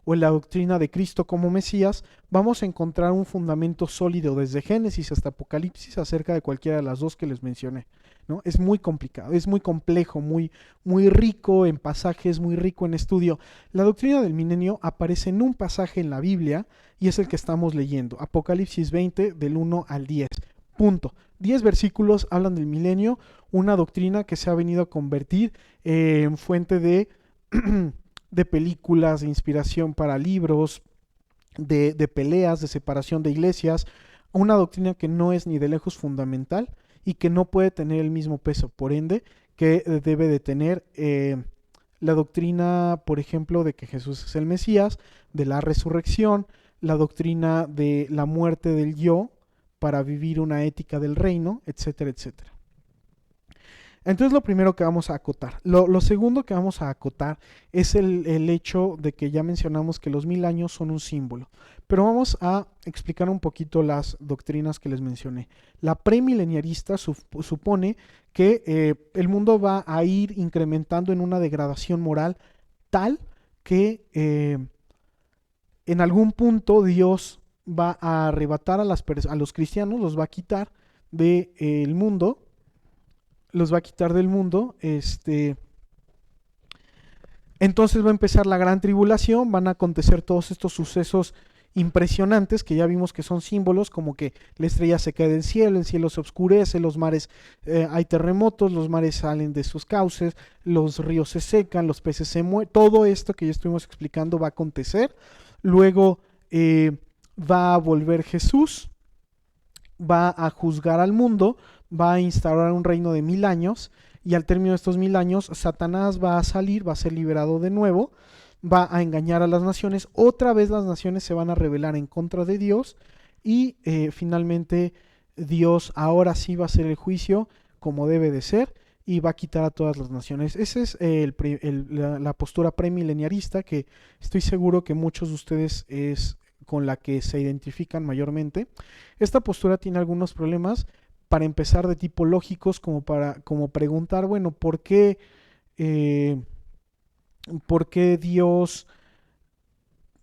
o en la doctrina de Cristo como Mesías, vamos a encontrar un fundamento sólido desde Génesis hasta Apocalipsis acerca de cualquiera de las dos que les mencioné, ¿no? Es muy complicado, es muy complejo, muy rico en pasajes, muy rico en estudio. La doctrina del milenio aparece en un pasaje en la Biblia y es el que estamos leyendo, Apocalipsis 20 del 1 al 10. Punto. 10 versículos hablan del milenio, una doctrina que se ha venido a convertir en fuente de películas, de inspiración para libros, de peleas, de separación de iglesias, una doctrina que no es ni de lejos fundamental y que no puede tener el mismo peso, por ende, que debe de tener la doctrina, por ejemplo, de que Jesús es el Mesías, de la resurrección, la doctrina de la muerte del yo para vivir una ética del reino, etcétera, etcétera. Entonces lo primero que vamos a acotar. Lo segundo que vamos a acotar es el hecho de que ya mencionamos que los 1000 años son un símbolo. Pero vamos a explicar un poquito las doctrinas que les mencioné. La premileniarista supone que el mundo va a ir incrementando en una degradación moral tal que en algún punto Dios va a arrebatar a los cristianos, los va a quitar del mundo, los va a quitar del mundo, entonces va a empezar la gran tribulación, van a acontecer todos estos sucesos impresionantes que ya vimos que son símbolos, como que la estrella se cae del cielo, el cielo se oscurece, los mares, hay terremotos, los mares salen de sus cauces, los ríos se secan, los peces se mueren, todo esto que ya estuvimos explicando va a acontecer. Luego va a volver Jesús, va a juzgar al mundo, va a instaurar un reino de 1000 años y al término de estos 1000 años Satanás va a salir, va a ser liberado de nuevo, va a engañar a las naciones, otra vez las naciones se van a rebelar en contra de Dios y finalmente Dios ahora sí va a hacer el juicio como debe de ser y va a quitar a todas las naciones. Esa es la postura premileniarista que estoy seguro que muchos de ustedes es con la que se identifican mayormente. Esta postura tiene algunos problemas, para empezar de tipo lógicos, como preguntar, bueno, ¿por qué Dios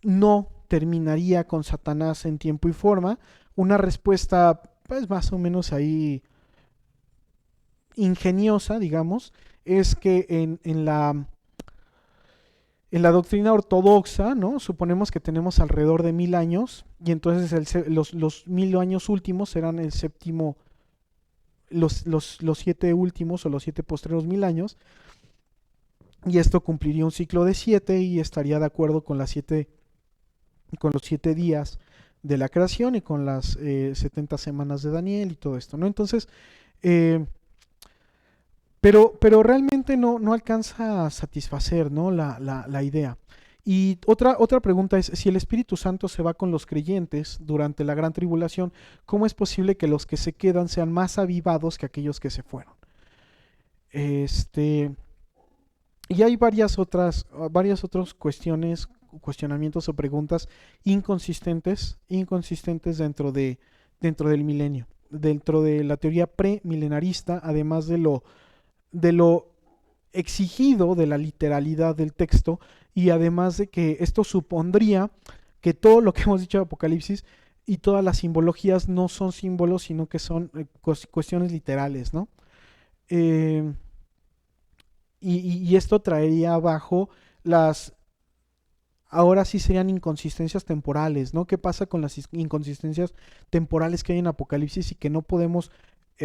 no terminaría con Satanás en tiempo y forma? Una respuesta, pues más o menos ahí ingeniosa, digamos, es que en la doctrina ortodoxa, ¿no? Suponemos que tenemos alrededor de 1000 años y entonces los 1000 años últimos serán el séptimo, los 7 últimos o los 7 postreros 1000 años, y esto cumpliría un ciclo de 7 y estaría de acuerdo con los 7 días de la creación y con las 70 semanas de Daniel y todo esto, ¿no? Entonces, pero realmente no alcanza a satisfacer, ¿no? la idea. Y otra pregunta es, si el Espíritu Santo se va con los creyentes durante la gran tribulación, ¿cómo es posible que los que se quedan sean más avivados que aquellos que se fueron? Y hay varias otras cuestionamientos o preguntas inconsistentes dentro del milenio, dentro de la teoría premilenarista, además de lo exigido de la literalidad del texto, y además de que esto supondría que todo lo que hemos dicho de Apocalipsis y todas las simbologías no son símbolos, sino que son cuestiones literales, ¿no? Y esto traería abajo ahora sí serían inconsistencias temporales, ¿no? ¿Qué pasa con las inconsistencias temporales que hay en Apocalipsis y que no podemos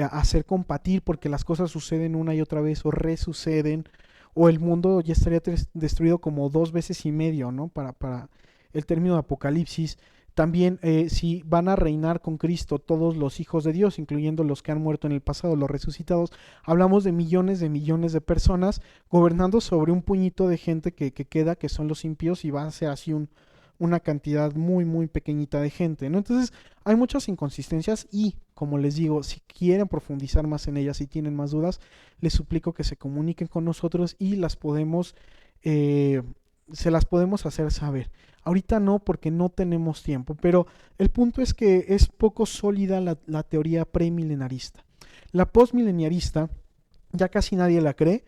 hacer compatir porque las cosas suceden una y otra vez o resuceden, o el mundo ya estaría destruido como 2 veces y medio, ¿no? Para el término Apocalipsis, también si van a reinar con Cristo todos los hijos de Dios, incluyendo los que han muerto en el pasado, los resucitados, hablamos de millones de personas gobernando sobre un puñito de gente que queda, que son los impíos, y va a ser así una cantidad muy pequeñita de gente, ¿no? Entonces hay muchas inconsistencias y, como les digo, si quieren profundizar más en ellas, si tienen más dudas, les suplico que se comuniquen con nosotros y se las podemos hacer saber. Ahorita no, porque no tenemos tiempo, pero el punto es que es poco sólida la teoría premilenarista. La postmileniarista ya casi nadie la cree.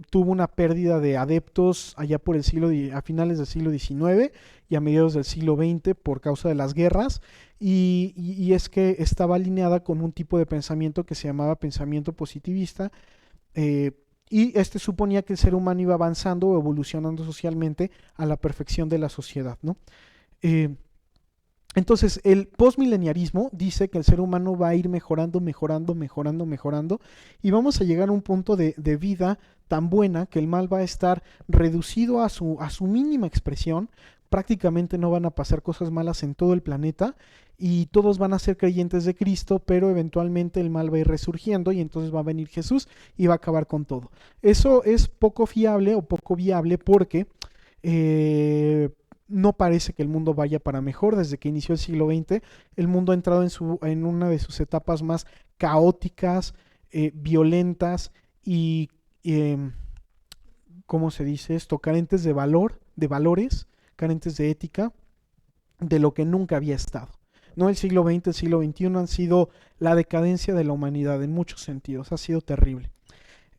Tuvo una pérdida de adeptos allá por a finales del siglo XIX y a mediados del siglo XX por causa de las guerras, y es que estaba alineada con un tipo de pensamiento que se llamaba pensamiento positivista, y este suponía que el ser humano iba avanzando o evolucionando socialmente a la perfección de la sociedad, ¿no? Entonces, el postmileniarismo dice que el ser humano va a ir mejorando, y vamos a llegar a un punto de vida tan buena que el mal va a estar reducido a su mínima expresión. Prácticamente no van a pasar cosas malas en todo el planeta y todos van a ser creyentes de Cristo, pero eventualmente el mal va a ir resurgiendo y entonces va a venir Jesús y va a acabar con todo. Eso es poco fiable o poco viable porque no parece que el mundo vaya para mejor. Desde que inició el siglo XX, el mundo ha entrado en una de sus etapas más caóticas, violentas y, ¿cómo se dice esto? Carentes de valores, carentes de ética, de lo que nunca había estado. No, el siglo XX, el siglo XXI han sido la decadencia de la humanidad en muchos sentidos, ha sido terrible.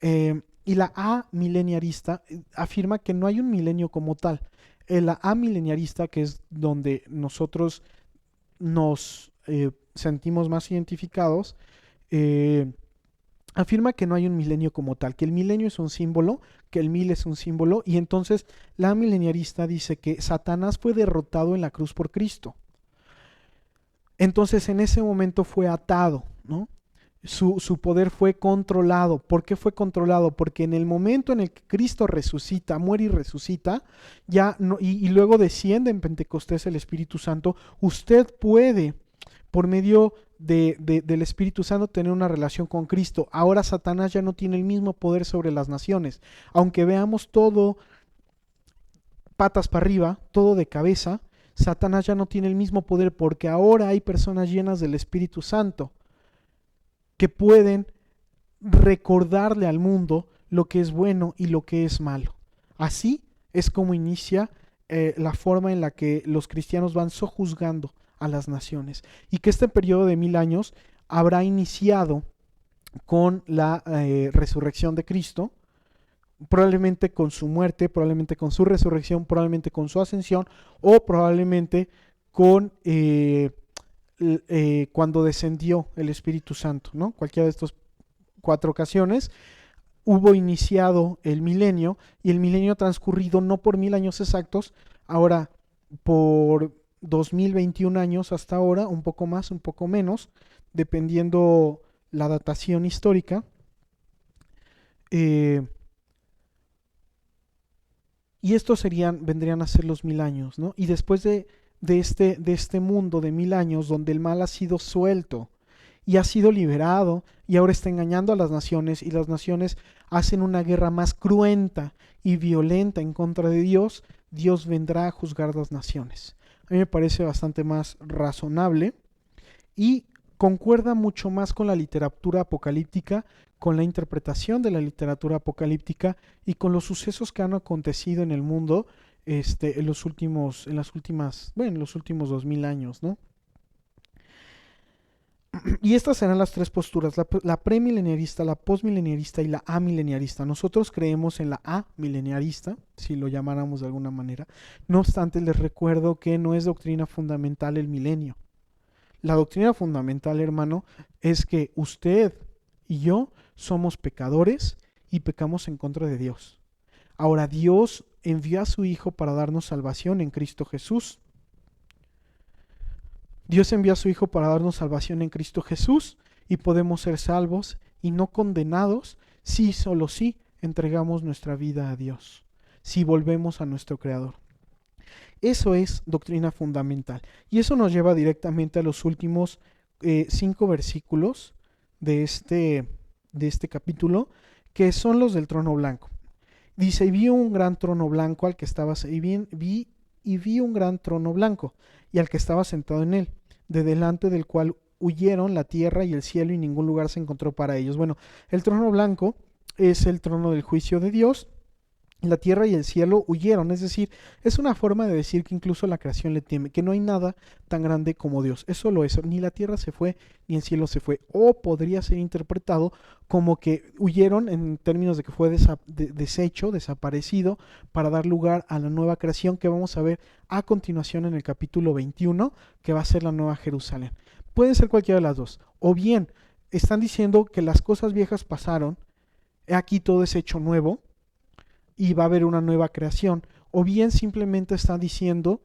Y la amileniarista afirma que no hay un milenio como tal. La amileniarista, que es donde nosotros nos sentimos más identificados, afirma que no hay un milenio como tal, que el milenio es un símbolo, que el 1000 es un símbolo, y entonces la mileniarista dice que Satanás fue derrotado en la cruz por Cristo. Entonces en ese momento fue atado, ¿no? Su poder fue controlado. ¿Por qué fue controlado? Porque en el momento en el que Cristo resucita, muere y resucita, ya no, y luego desciende en Pentecostés el Espíritu Santo, usted puede, por medio del Espíritu Santo, tener una relación con Cristo. Ahora Satanás ya no tiene el mismo poder sobre las naciones. Aunque veamos todo patas para arriba, todo de cabeza, Satanás ya no tiene el mismo poder, porque ahora hay personas llenas del Espíritu Santo que pueden recordarle al mundo lo que es bueno y lo que es malo. Así es como inicia la forma en la que los cristianos van sojuzgando a las naciones, y que este periodo de 1000 años habrá iniciado con la resurrección de Cristo, probablemente con su muerte, probablemente con su resurrección, probablemente con su ascensión, o probablemente con cuando descendió el Espíritu Santo, ¿no? Cualquiera de estas 4 ocasiones hubo iniciado el milenio, y el milenio ha transcurrido no por 1000 años exactos, ahora por 2021 años hasta ahora, un poco más, un poco menos, dependiendo la datación histórica. Y estos vendrían a ser los 1000 años, ¿no? Y después de este mundo de 1000 años, donde el mal ha sido suelto y ha sido liberado, y ahora está engañando a las naciones, y las naciones hacen una guerra más cruenta y violenta en contra de Dios, Dios vendrá a juzgar las naciones. A mí me parece bastante más razonable y concuerda mucho más con la literatura apocalíptica, con la interpretación de la literatura apocalíptica y con los sucesos que han acontecido en el mundo en los últimos 2000 años, ¿no? Y estas serán las 3 posturas, la premileniarista, la postmileniarista y la amileniarista. Nosotros creemos en la amileniarista, si lo llamáramos de alguna manera. No obstante, les recuerdo que no es doctrina fundamental el milenio. La doctrina fundamental, hermano, es que usted y yo somos pecadores y pecamos en contra de Dios. Ahora, Dios envió a su Hijo para darnos salvación en Cristo Jesús. Dios envió a su Hijo para darnos salvación en Cristo Jesús, y podemos ser salvos y no condenados si, solo si, entregamos nuestra vida a Dios, si volvemos a nuestro Creador. Eso es doctrina fundamental. Y eso nos lleva directamente a los últimos 5 versículos de este capítulo, que son los del trono blanco. Dice, y vi un gran trono blanco al que estaba, vi un gran trono blanco y al que estaba sentado en él, de delante del cual huyeron la tierra y el cielo y ningún lugar se encontró para ellos. Bueno, el trono blanco es el trono del juicio de Dios. La tierra y el cielo huyeron, es decir, es una forma de decir que incluso la creación le teme, que no hay nada tan grande como Dios. Es solo eso, ni la tierra se fue, ni el cielo se fue. O podría ser interpretado como que huyeron en términos de que fue deshecho, desaparecido, para dar lugar a la nueva creación que vamos a ver a continuación en el capítulo 21, que va a ser la nueva Jerusalén. Puede ser cualquiera de las dos. O bien, están diciendo que las cosas viejas pasaron, aquí todo es hecho nuevo, y va a haber una nueva creación, o bien simplemente está diciendo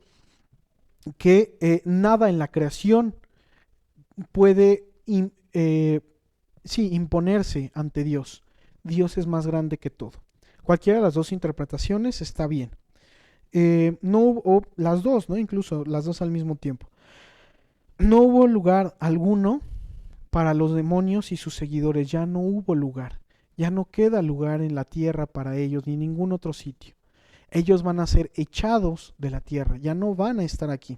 que nada en la creación puede imponerse ante Dios. Dios es más grande que todo. Cualquiera de las dos interpretaciones está bien. No hubo, las dos, ¿no? Incluso las dos al mismo tiempo. No hubo lugar alguno para los demonios y sus seguidores, ya no hubo lugar. Ya no queda lugar en la tierra para ellos ni en ningún otro sitio. Ellos van a ser echados de la tierra, ya no van a estar aquí.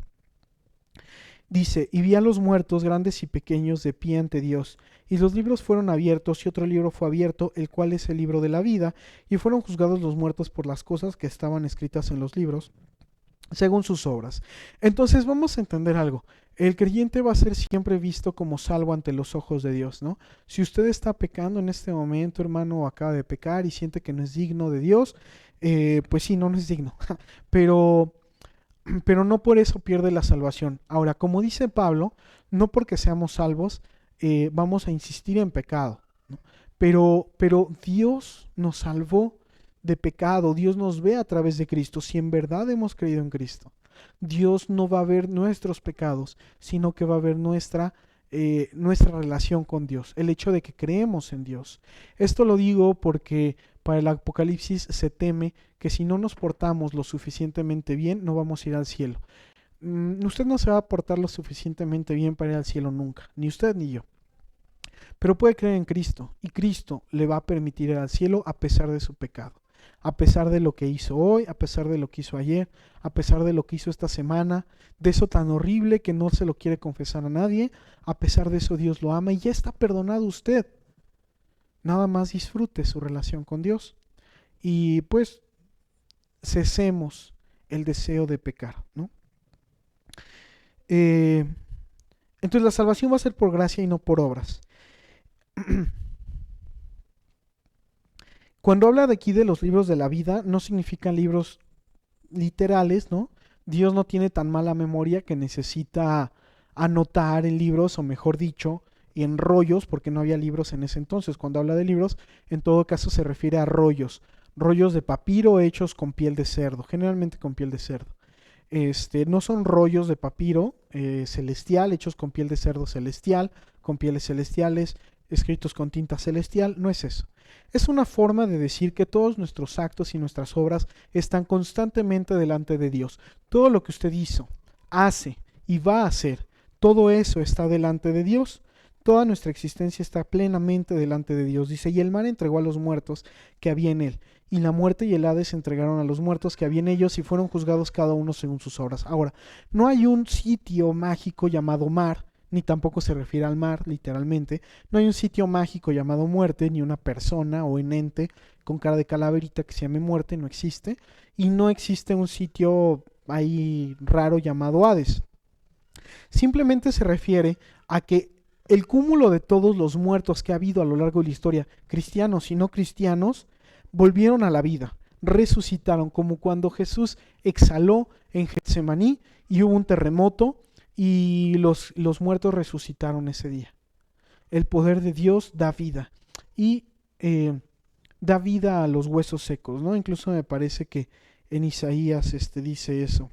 Dice, y vi a los muertos, grandes y pequeños, de pie ante Dios, y los libros fueron abiertos, y otro libro fue abierto, el cual es el libro de la vida, y fueron juzgados los muertos por las cosas que estaban escritas en los libros, según sus obras. Entonces vamos a entender algo. El creyente va a ser siempre visto como salvo ante los ojos de Dios, ¿no? Si usted está pecando en este momento, hermano, o acaba de pecar y siente que no es digno de Dios, pues sí, no es digno. pero, pero no por eso pierde la salvación. Ahora, como dice Pablo, no porque seamos salvos, vamos a insistir en pecado, ¿no? Pero Dios nos salvó de pecado. Dios nos ve a través de Cristo. Si en verdad hemos creído en Cristo, Dios no va a ver nuestros pecados, sino que va a ver nuestra relación con Dios, el hecho de que creemos en Dios. Esto lo digo porque para el Apocalipsis se teme que si no nos portamos lo suficientemente bien, no vamos a ir al cielo. Usted no se va a portar lo suficientemente bien para ir al cielo nunca, ni usted ni yo. Pero puede creer en Cristo y Cristo le va a permitir ir al cielo a pesar de su pecado, a pesar de lo que hizo hoy, a pesar de lo que hizo ayer, a pesar de lo que hizo esta semana, de eso tan horrible que no se lo quiere confesar a nadie. A pesar de eso Dios lo ama y ya está perdonado usted. Nada más disfrute su relación con Dios y pues cesemos el deseo de pecar, ¿no? Entonces la salvación va a ser por gracia y no por obras. Cuando habla de aquí de los libros de la vida, no significan libros literales, ¿no? Dios no tiene tan mala memoria que necesita anotar en libros, o mejor dicho, en rollos, porque no había libros en ese entonces. Cuando habla de libros, en todo caso se refiere a rollos, rollos de papiro hechos con piel de cerdo, generalmente con piel de cerdo. No son rollos de papiro celestial, hechos con piel de cerdo celestial, con pieles celestiales, escritos con tinta celestial, no es eso. Es una forma de decir que todos nuestros actos y nuestras obras están constantemente delante de Dios. Todo lo que usted hizo, hace y va a hacer, todo eso está delante de Dios. Toda nuestra existencia está plenamente delante de Dios. Dice, y el mar entregó a los muertos que había en él, y la muerte y el Hades entregaron a los muertos que había en ellos y fueron juzgados cada uno según sus obras. Ahora, no hay un sitio mágico llamado mar, ni tampoco se refiere al mar, literalmente. No hay un sitio mágico llamado muerte, ni una persona o un ente con cara de calaverita que se llame muerte, no existe. Y no existe un sitio ahí raro llamado Hades. Simplemente se refiere a que el cúmulo de todos los muertos que ha habido a lo largo de la historia, cristianos y no cristianos, volvieron a la vida, resucitaron, como cuando Jesús exhaló en Getsemaní y hubo un terremoto y los muertos resucitaron ese día. El poder de Dios da vida y da vida a los huesos secos, ¿no? Incluso me parece que en Isaías dice eso.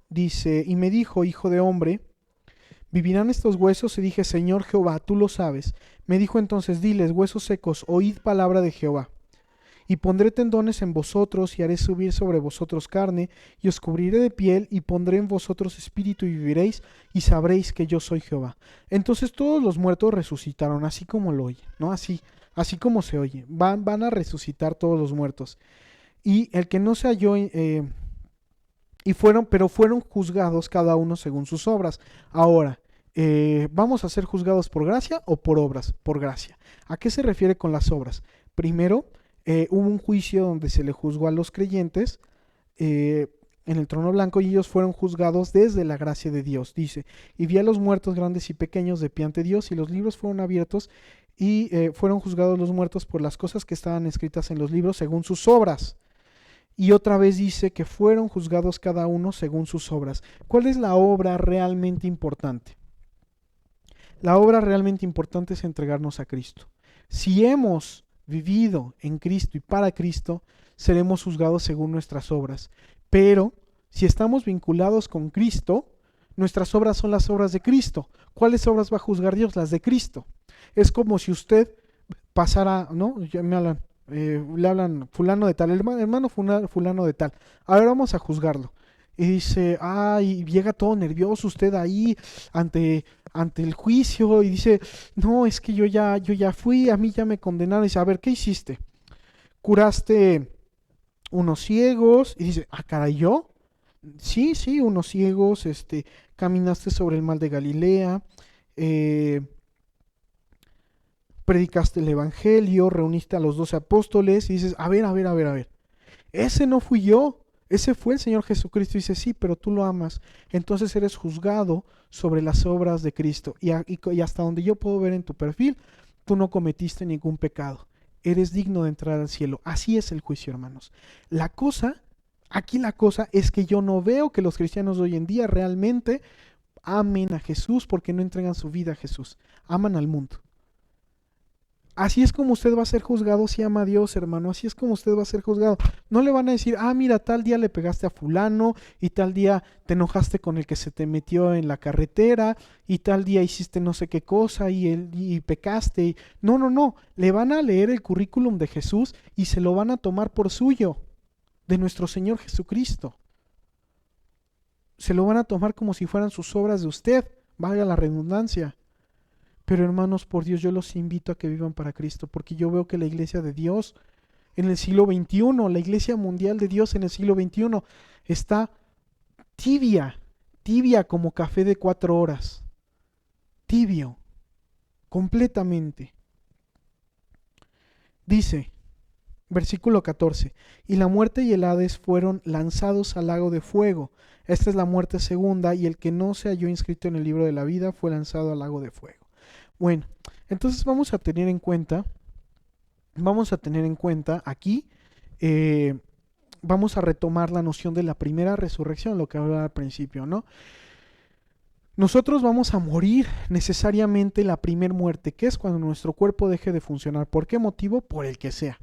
Dice, y me dijo, hijo de hombre, ¿Vivirán estos huesos? Y dije, Señor Jehová, tú lo sabes. Me dijo entonces, diles, huesos secos, oíd palabra de Jehová. Y pondré tendones en vosotros, y haré subir sobre vosotros carne, y os cubriré de piel, y pondré en vosotros espíritu, y viviréis, y sabréis que yo soy Jehová. Entonces todos los muertos resucitaron, así como lo oye, ¿no? Así como se oye. Van a resucitar todos los muertos. Y el que no se halló, pero fueron juzgados cada uno según sus obras. Ahora, ¿vamos a ser juzgados por gracia o por obras? Por gracia. ¿A qué se refiere con las obras? Primero, hubo un juicio donde se le juzgó a los creyentes en el trono blanco, y ellos fueron juzgados desde la gracia de Dios. Dice, y vi a los muertos grandes y pequeños de pie ante Dios, y los libros fueron abiertos, y fueron juzgados los muertos por las cosas que estaban escritas en los libros según sus obras. Y otra vez dice que fueron juzgados cada uno según sus obras. ¿Cuál es la obra realmente importante? La obra realmente importante es entregarnos a Cristo. Si hemos vivido en Cristo y para Cristo, seremos juzgados según nuestras obras. Pero si estamos vinculados con Cristo, nuestras obras son las obras de Cristo. ¿Cuáles obras va a juzgar Dios? Las de Cristo. Es como si usted pasara, ¿no? Ya me hablan, le hablan fulano de tal, hermano fulano de tal. A ver, vamos a juzgarlo. Y dice, ay, llega todo nervioso usted ahí ante el juicio, y dice, no, es que yo ya fui, a mí ya me condenaron. Y dice, a ver, ¿qué hiciste? ¿Curaste unos ciegos? Y dice, ah, caray, ¿yo? Sí, sí, unos ciegos, caminaste sobre el mar de Galilea, eh, predicaste el evangelio, reuniste a los 12 apóstoles, y dices, a ver, a ver, a ver, a ver, ese no fui yo, ese fue el Señor Jesucristo. Y dice, sí, pero tú lo amas, entonces eres juzgado sobre las obras de Cristo, y hasta donde yo puedo ver en tu perfil, tú no cometiste ningún pecado, eres digno de entrar al cielo. Así es el juicio, hermanos. Aquí la cosa es que yo no veo que los cristianos de hoy en día realmente amen a Jesús, porque no entregan su vida a Jesús, aman al mundo. Así es como usted va a ser juzgado si ama a Dios, hermano. Así es como usted va a ser juzgado. No le van a decir, ah, mira, tal día le pegaste a fulano, y tal día te enojaste con el que se te metió en la carretera, y tal día hiciste no sé qué cosa, y pecaste. No, no, no. Le van a leer el currículum de Jesús y se lo van a tomar por suyo, de nuestro Señor Jesucristo. Se lo van a tomar como si fueran sus obras de usted, valga la redundancia. Pero hermanos, por Dios, yo los invito a que vivan para Cristo, porque yo veo que la iglesia de Dios en el siglo XXI, la iglesia mundial de Dios en el siglo XXI, está tibia como café de 4 horas, tibio, completamente. Dice, versículo 14, y la muerte y el Hades fueron lanzados al lago de fuego. Esta es la muerte segunda, y el que no se halló inscrito en el libro de la vida fue lanzado al lago de fuego. Bueno, entonces vamos a tener en cuenta aquí, vamos a retomar la noción de la primera resurrección, lo que hablaba al principio, ¿no? Nosotros vamos a morir necesariamente la primer muerte, que es cuando nuestro cuerpo deje de funcionar. ¿Por qué motivo? Por el que sea.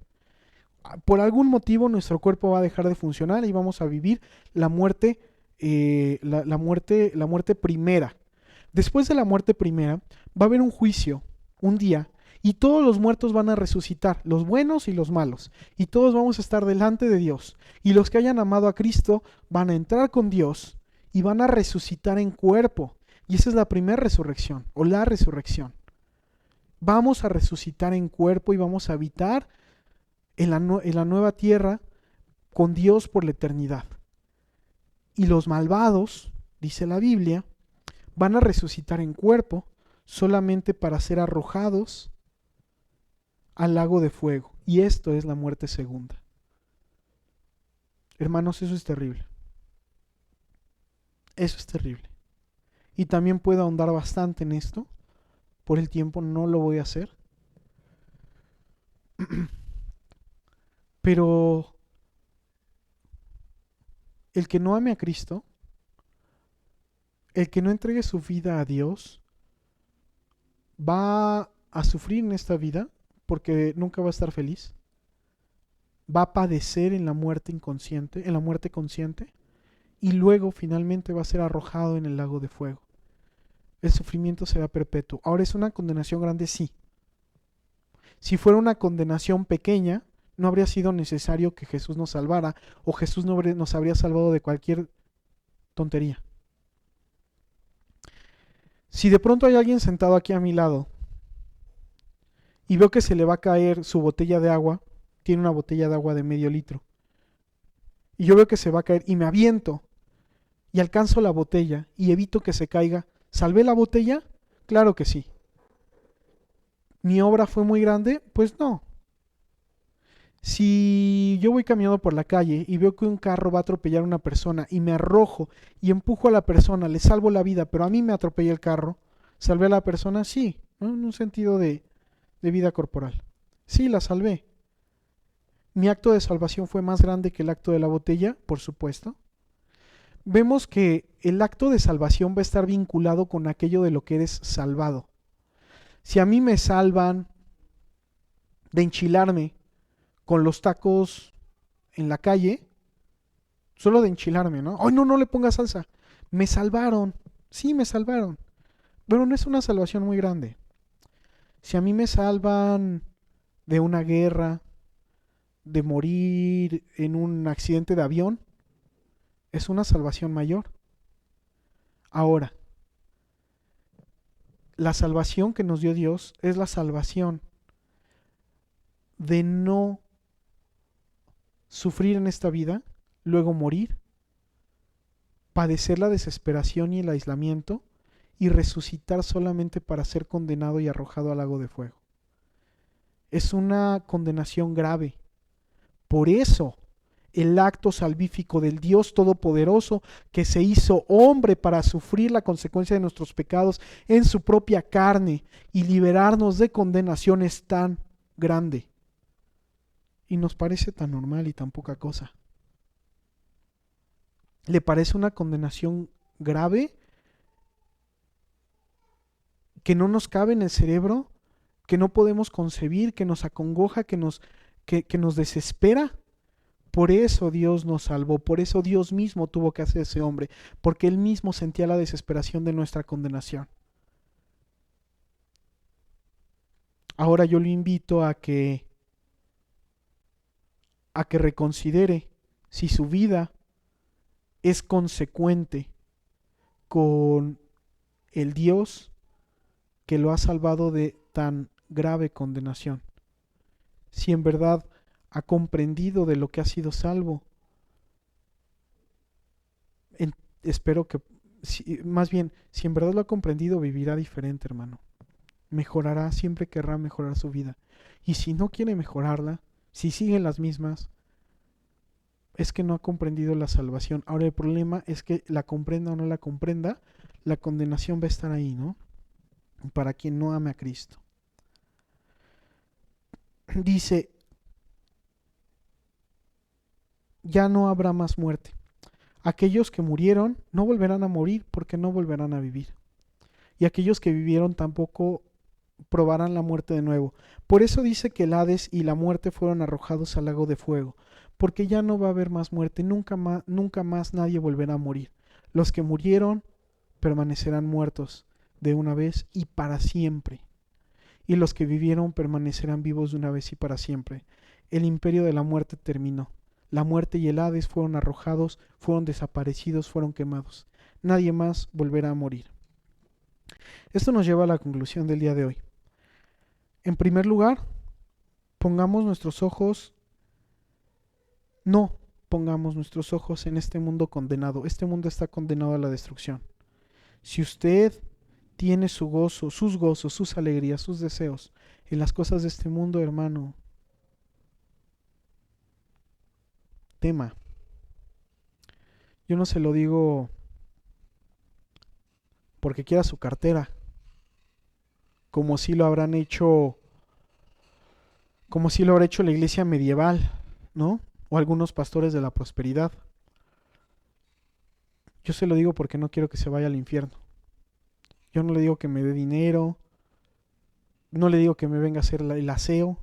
Por algún motivo nuestro cuerpo va a dejar de funcionar y vamos a vivir la muerte, la muerte primera. Después de la muerte primera, va a haber un juicio, un día, y todos los muertos van a resucitar, los buenos y los malos, y todos vamos a estar delante de Dios. Y los que hayan amado a Cristo van a entrar con Dios y van a resucitar en cuerpo. Y esa es la primera resurrección, o la resurrección. Vamos a resucitar en cuerpo y vamos a habitar en la nueva tierra con Dios por la eternidad. Y los malvados, dice la Biblia, van a resucitar en cuerpo solamente para ser arrojados al lago de fuego. Y esto es la muerte segunda. Hermanos, eso es terrible. Eso es terrible. Y también puedo ahondar bastante en esto. Por el tiempo no lo voy a hacer. Pero el que no ame a Cristo, el que no entregue su vida a Dios, va a sufrir en esta vida porque nunca va a estar feliz. Va a padecer en la muerte inconsciente, en la muerte consciente, y luego finalmente va a ser arrojado en el lago de fuego. el sufrimiento será perpetuo. Ahora, ¿es una condenación grande? Sí. Si fuera una condenación pequeña, no habría sido necesario que Jesús nos salvara, o Jesús no nos habría salvado de cualquier tontería. Si de pronto hay alguien sentado aquí a mi lado y veo que se le va a caer su botella de agua, tiene una botella de agua de medio litro, y yo veo que se va a caer y me aviento y alcanzo la botella y evito que se caiga, ¿salvé la botella? Claro que sí. ¿Mi obra fue muy grande? Pues no. Si yo voy caminando por la calle y veo que un carro va a atropellar a una persona y me arrojo y empujo a la persona, le salvo la vida, pero a mí me atropella el carro, ¿salvé a la persona? Sí, ¿no? En un sentido de vida corporal. Sí, la salvé. ¿Mi acto de salvación fue más grande que el acto de la botella? Por supuesto. Vemos que el acto de salvación va a estar vinculado con aquello de lo que eres salvado. Si a mí me salvan de enchilarme con los tacos en la calle, solo de enchilarme, ¿no? ¡Ay, no, no le pongas salsa! Me salvaron. Sí, me salvaron. Pero no es una salvación muy grande. Si a mí me salvan de una guerra, de morir en un accidente de avión, es una salvación mayor. Ahora, la salvación que nos dio Dios es la salvación de no sufrir en esta vida, luego morir, padecer la desesperación y el aislamiento y resucitar solamente para ser condenado y arrojado al lago de fuego. Es una condenación grave. Por eso, el acto salvífico del Dios Todopoderoso que se hizo hombre para sufrir la consecuencia de nuestros pecados en su propia carne y liberarnos de condenación es tan grande. Y nos parece tan normal y tan poca cosa. ¿Le parece una condenación grave que no nos cabe en el cerebro, que no podemos concebir, que nos acongoja, que nos desespera? Por eso Dios nos salvó, por eso Dios mismo tuvo que hacer ese hombre, porque Él mismo sentía la desesperación de nuestra condenación. Ahora yo le invito a que reconsidere si su vida es consecuente con el Dios que lo ha salvado de tan grave condenación. Si en verdad ha comprendido de lo que ha sido salvo. Espero que, más bien, si en verdad lo ha comprendido, vivirá diferente, hermano. Mejorará, siempre querrá mejorar su vida. Y si no quiere mejorarla, si sigue en las mismas, es que no ha comprendido la salvación. Ahora el problema es que la comprenda o no la comprenda, la condenación va a estar ahí, ¿no? Para quien no ame a Cristo. Dice, ya no habrá más muerte. Aquellos que murieron no volverán a morir porque no volverán a vivir. Y aquellos que vivieron tampoco probarán la muerte de nuevo. Por eso dice que el Hades y la muerte fueron arrojados al lago de fuego, porque ya no va a haber más muerte, nunca más nadie volverá a morir. Los que murieron permanecerán muertos de una vez y para siempre. Y los que vivieron permanecerán vivos de una vez y para siempre. El imperio de la muerte terminó. La muerte y el Hades fueron arrojados, fueron desaparecidos, fueron quemados. Nadie más volverá a morir. Esto nos lleva a la conclusión del día de hoy. En primer lugar, no pongamos nuestros ojos en este mundo condenado. Este mundo está condenado a la destrucción. Si usted tiene su gozo, sus gozos, sus alegrías, sus deseos en las cosas de este mundo, hermano, tema. Yo no se lo digo porque quiera su cartera, como si lo habrán hecho, como si lo habrá hecho la iglesia medieval, ¿no? O algunos pastores de la prosperidad. Yo se lo digo porque no quiero que se vaya al infierno. Yo no le digo que me dé dinero, no le digo que me venga a hacer el aseo.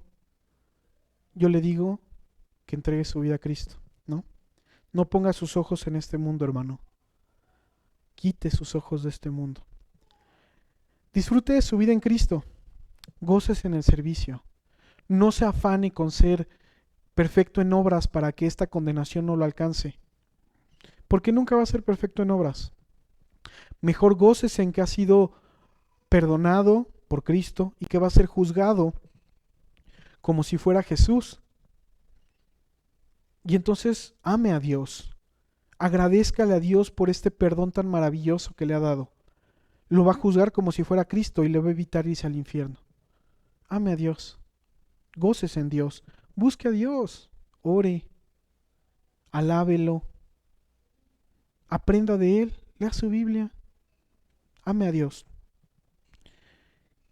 Yo le digo que entregue su vida a Cristo, ¿no? No ponga sus ojos en este mundo, hermano. Quite sus ojos de este mundo. Disfrute de su vida en Cristo, goces en el servicio. No se afane con ser perfecto en obras para que esta condenación no lo alcance, porque nunca va a ser perfecto en obras. Mejor goces en que ha sido perdonado por Cristo y que va a ser juzgado como si fuera Jesús. Y entonces ame a Dios, agradézcale a Dios por este perdón tan maravilloso que le ha dado. Lo va a juzgar como si fuera Cristo y le va a evitar irse al infierno. Ame a Dios, goces en Dios, busque a Dios, ore, alábelo, aprenda de Él, lea su Biblia, ame a Dios.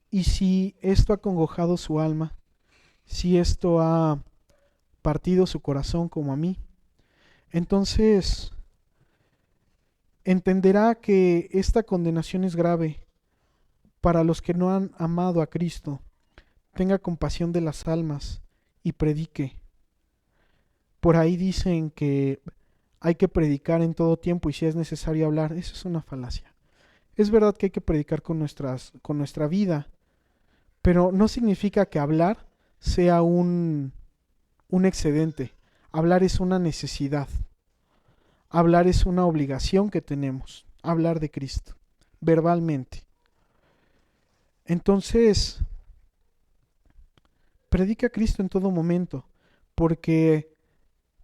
Y si esto ha congojado su alma, si esto ha partido su corazón como a mí, entonces entenderá que esta condenación es grave para los que no han amado a Cristo. Tenga compasión de las almas y predique. Por ahí dicen que hay que predicar en todo tiempo y si es necesario hablar. Eso es una falacia. Es verdad que hay que predicar con nuestra vida, pero no significa que hablar sea un excedente. Hablar es una necesidad. Hablar es una obligación que tenemos. Hablar de Cristo, verbalmente. Entonces, predica a Cristo en todo momento, porque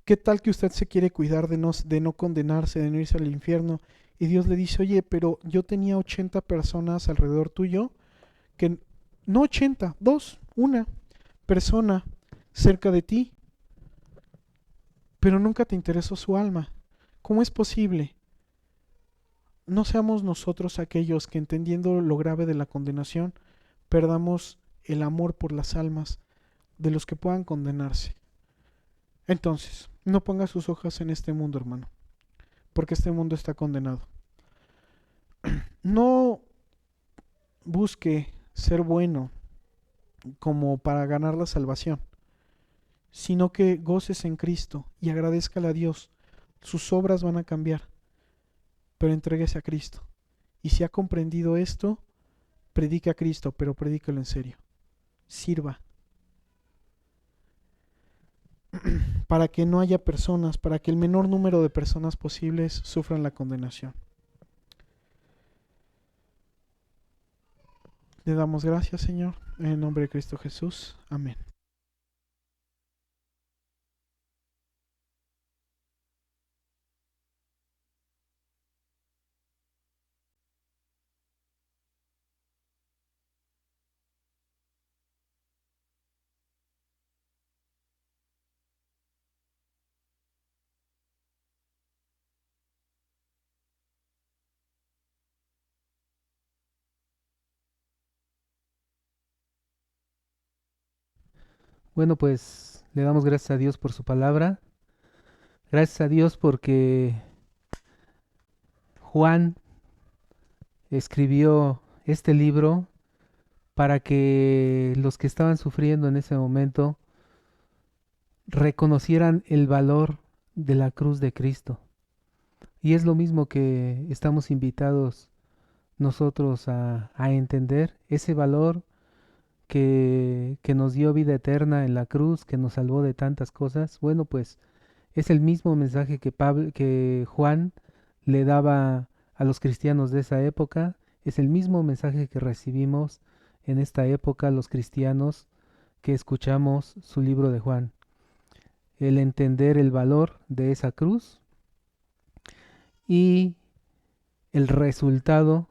¿qué tal que usted se quiere cuidar de no condenarse, de no irse al infierno? Y Dios le dice, oye, pero yo tenía 80 personas alrededor tuyo, que no 80, dos, una persona cerca de ti, pero nunca te interesó su alma. ¿Cómo es posible? No seamos nosotros aquellos que, entendiendo lo grave de la condenación, perdamos el amor por las almas de los que puedan condenarse. Entonces, no ponga sus ojos en este mundo, hermano, porque este mundo está condenado. No busque ser bueno como para ganar la salvación, sino que goces en Cristo y agradézcale a Dios. Sus obras van a cambiar, pero entréguese a Cristo. Y si ha comprendido esto, predique a Cristo, pero predíquelo en serio. Sirva. Para que no haya personas, para que el menor número de personas posibles sufran la condenación. Le damos gracias, Señor, en el nombre de Cristo Jesús. Amén. Bueno, pues le damos gracias a Dios por su palabra. Gracias a Dios porque Juan escribió este libro para que los que estaban sufriendo en ese momento reconocieran el valor de la cruz de Cristo. Y es lo mismo que estamos invitados nosotros a entender ese valor que nos dio vida eterna en la cruz, que nos salvó de tantas cosas. Bueno, pues es el mismo mensaje que Juan le daba a los cristianos de esa época, es el mismo mensaje que recibimos en esta época los cristianos que escuchamos su libro de Juan. El entender el valor de esa cruz y el resultado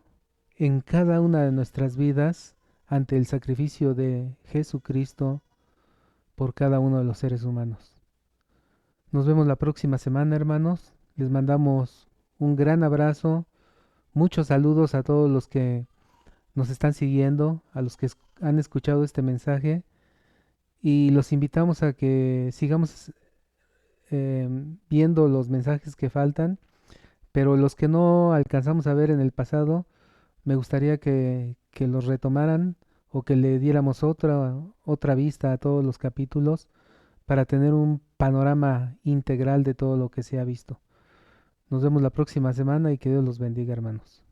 en cada una de nuestras vidas ante el sacrificio de Jesucristo por cada uno de los seres humanos. Nos vemos la próxima semana, hermanos. Les mandamos un gran abrazo, muchos saludos a todos los que nos están siguiendo, a los que han escuchado este mensaje y los invitamos a que sigamos viendo los mensajes que faltan, pero los que no alcanzamos a ver en el pasado, me gustaría que los retomaran o que le diéramos otra vista a todos los capítulos para tener un panorama integral de todo lo que se ha visto. Nos vemos la próxima semana y que Dios los bendiga, hermanos.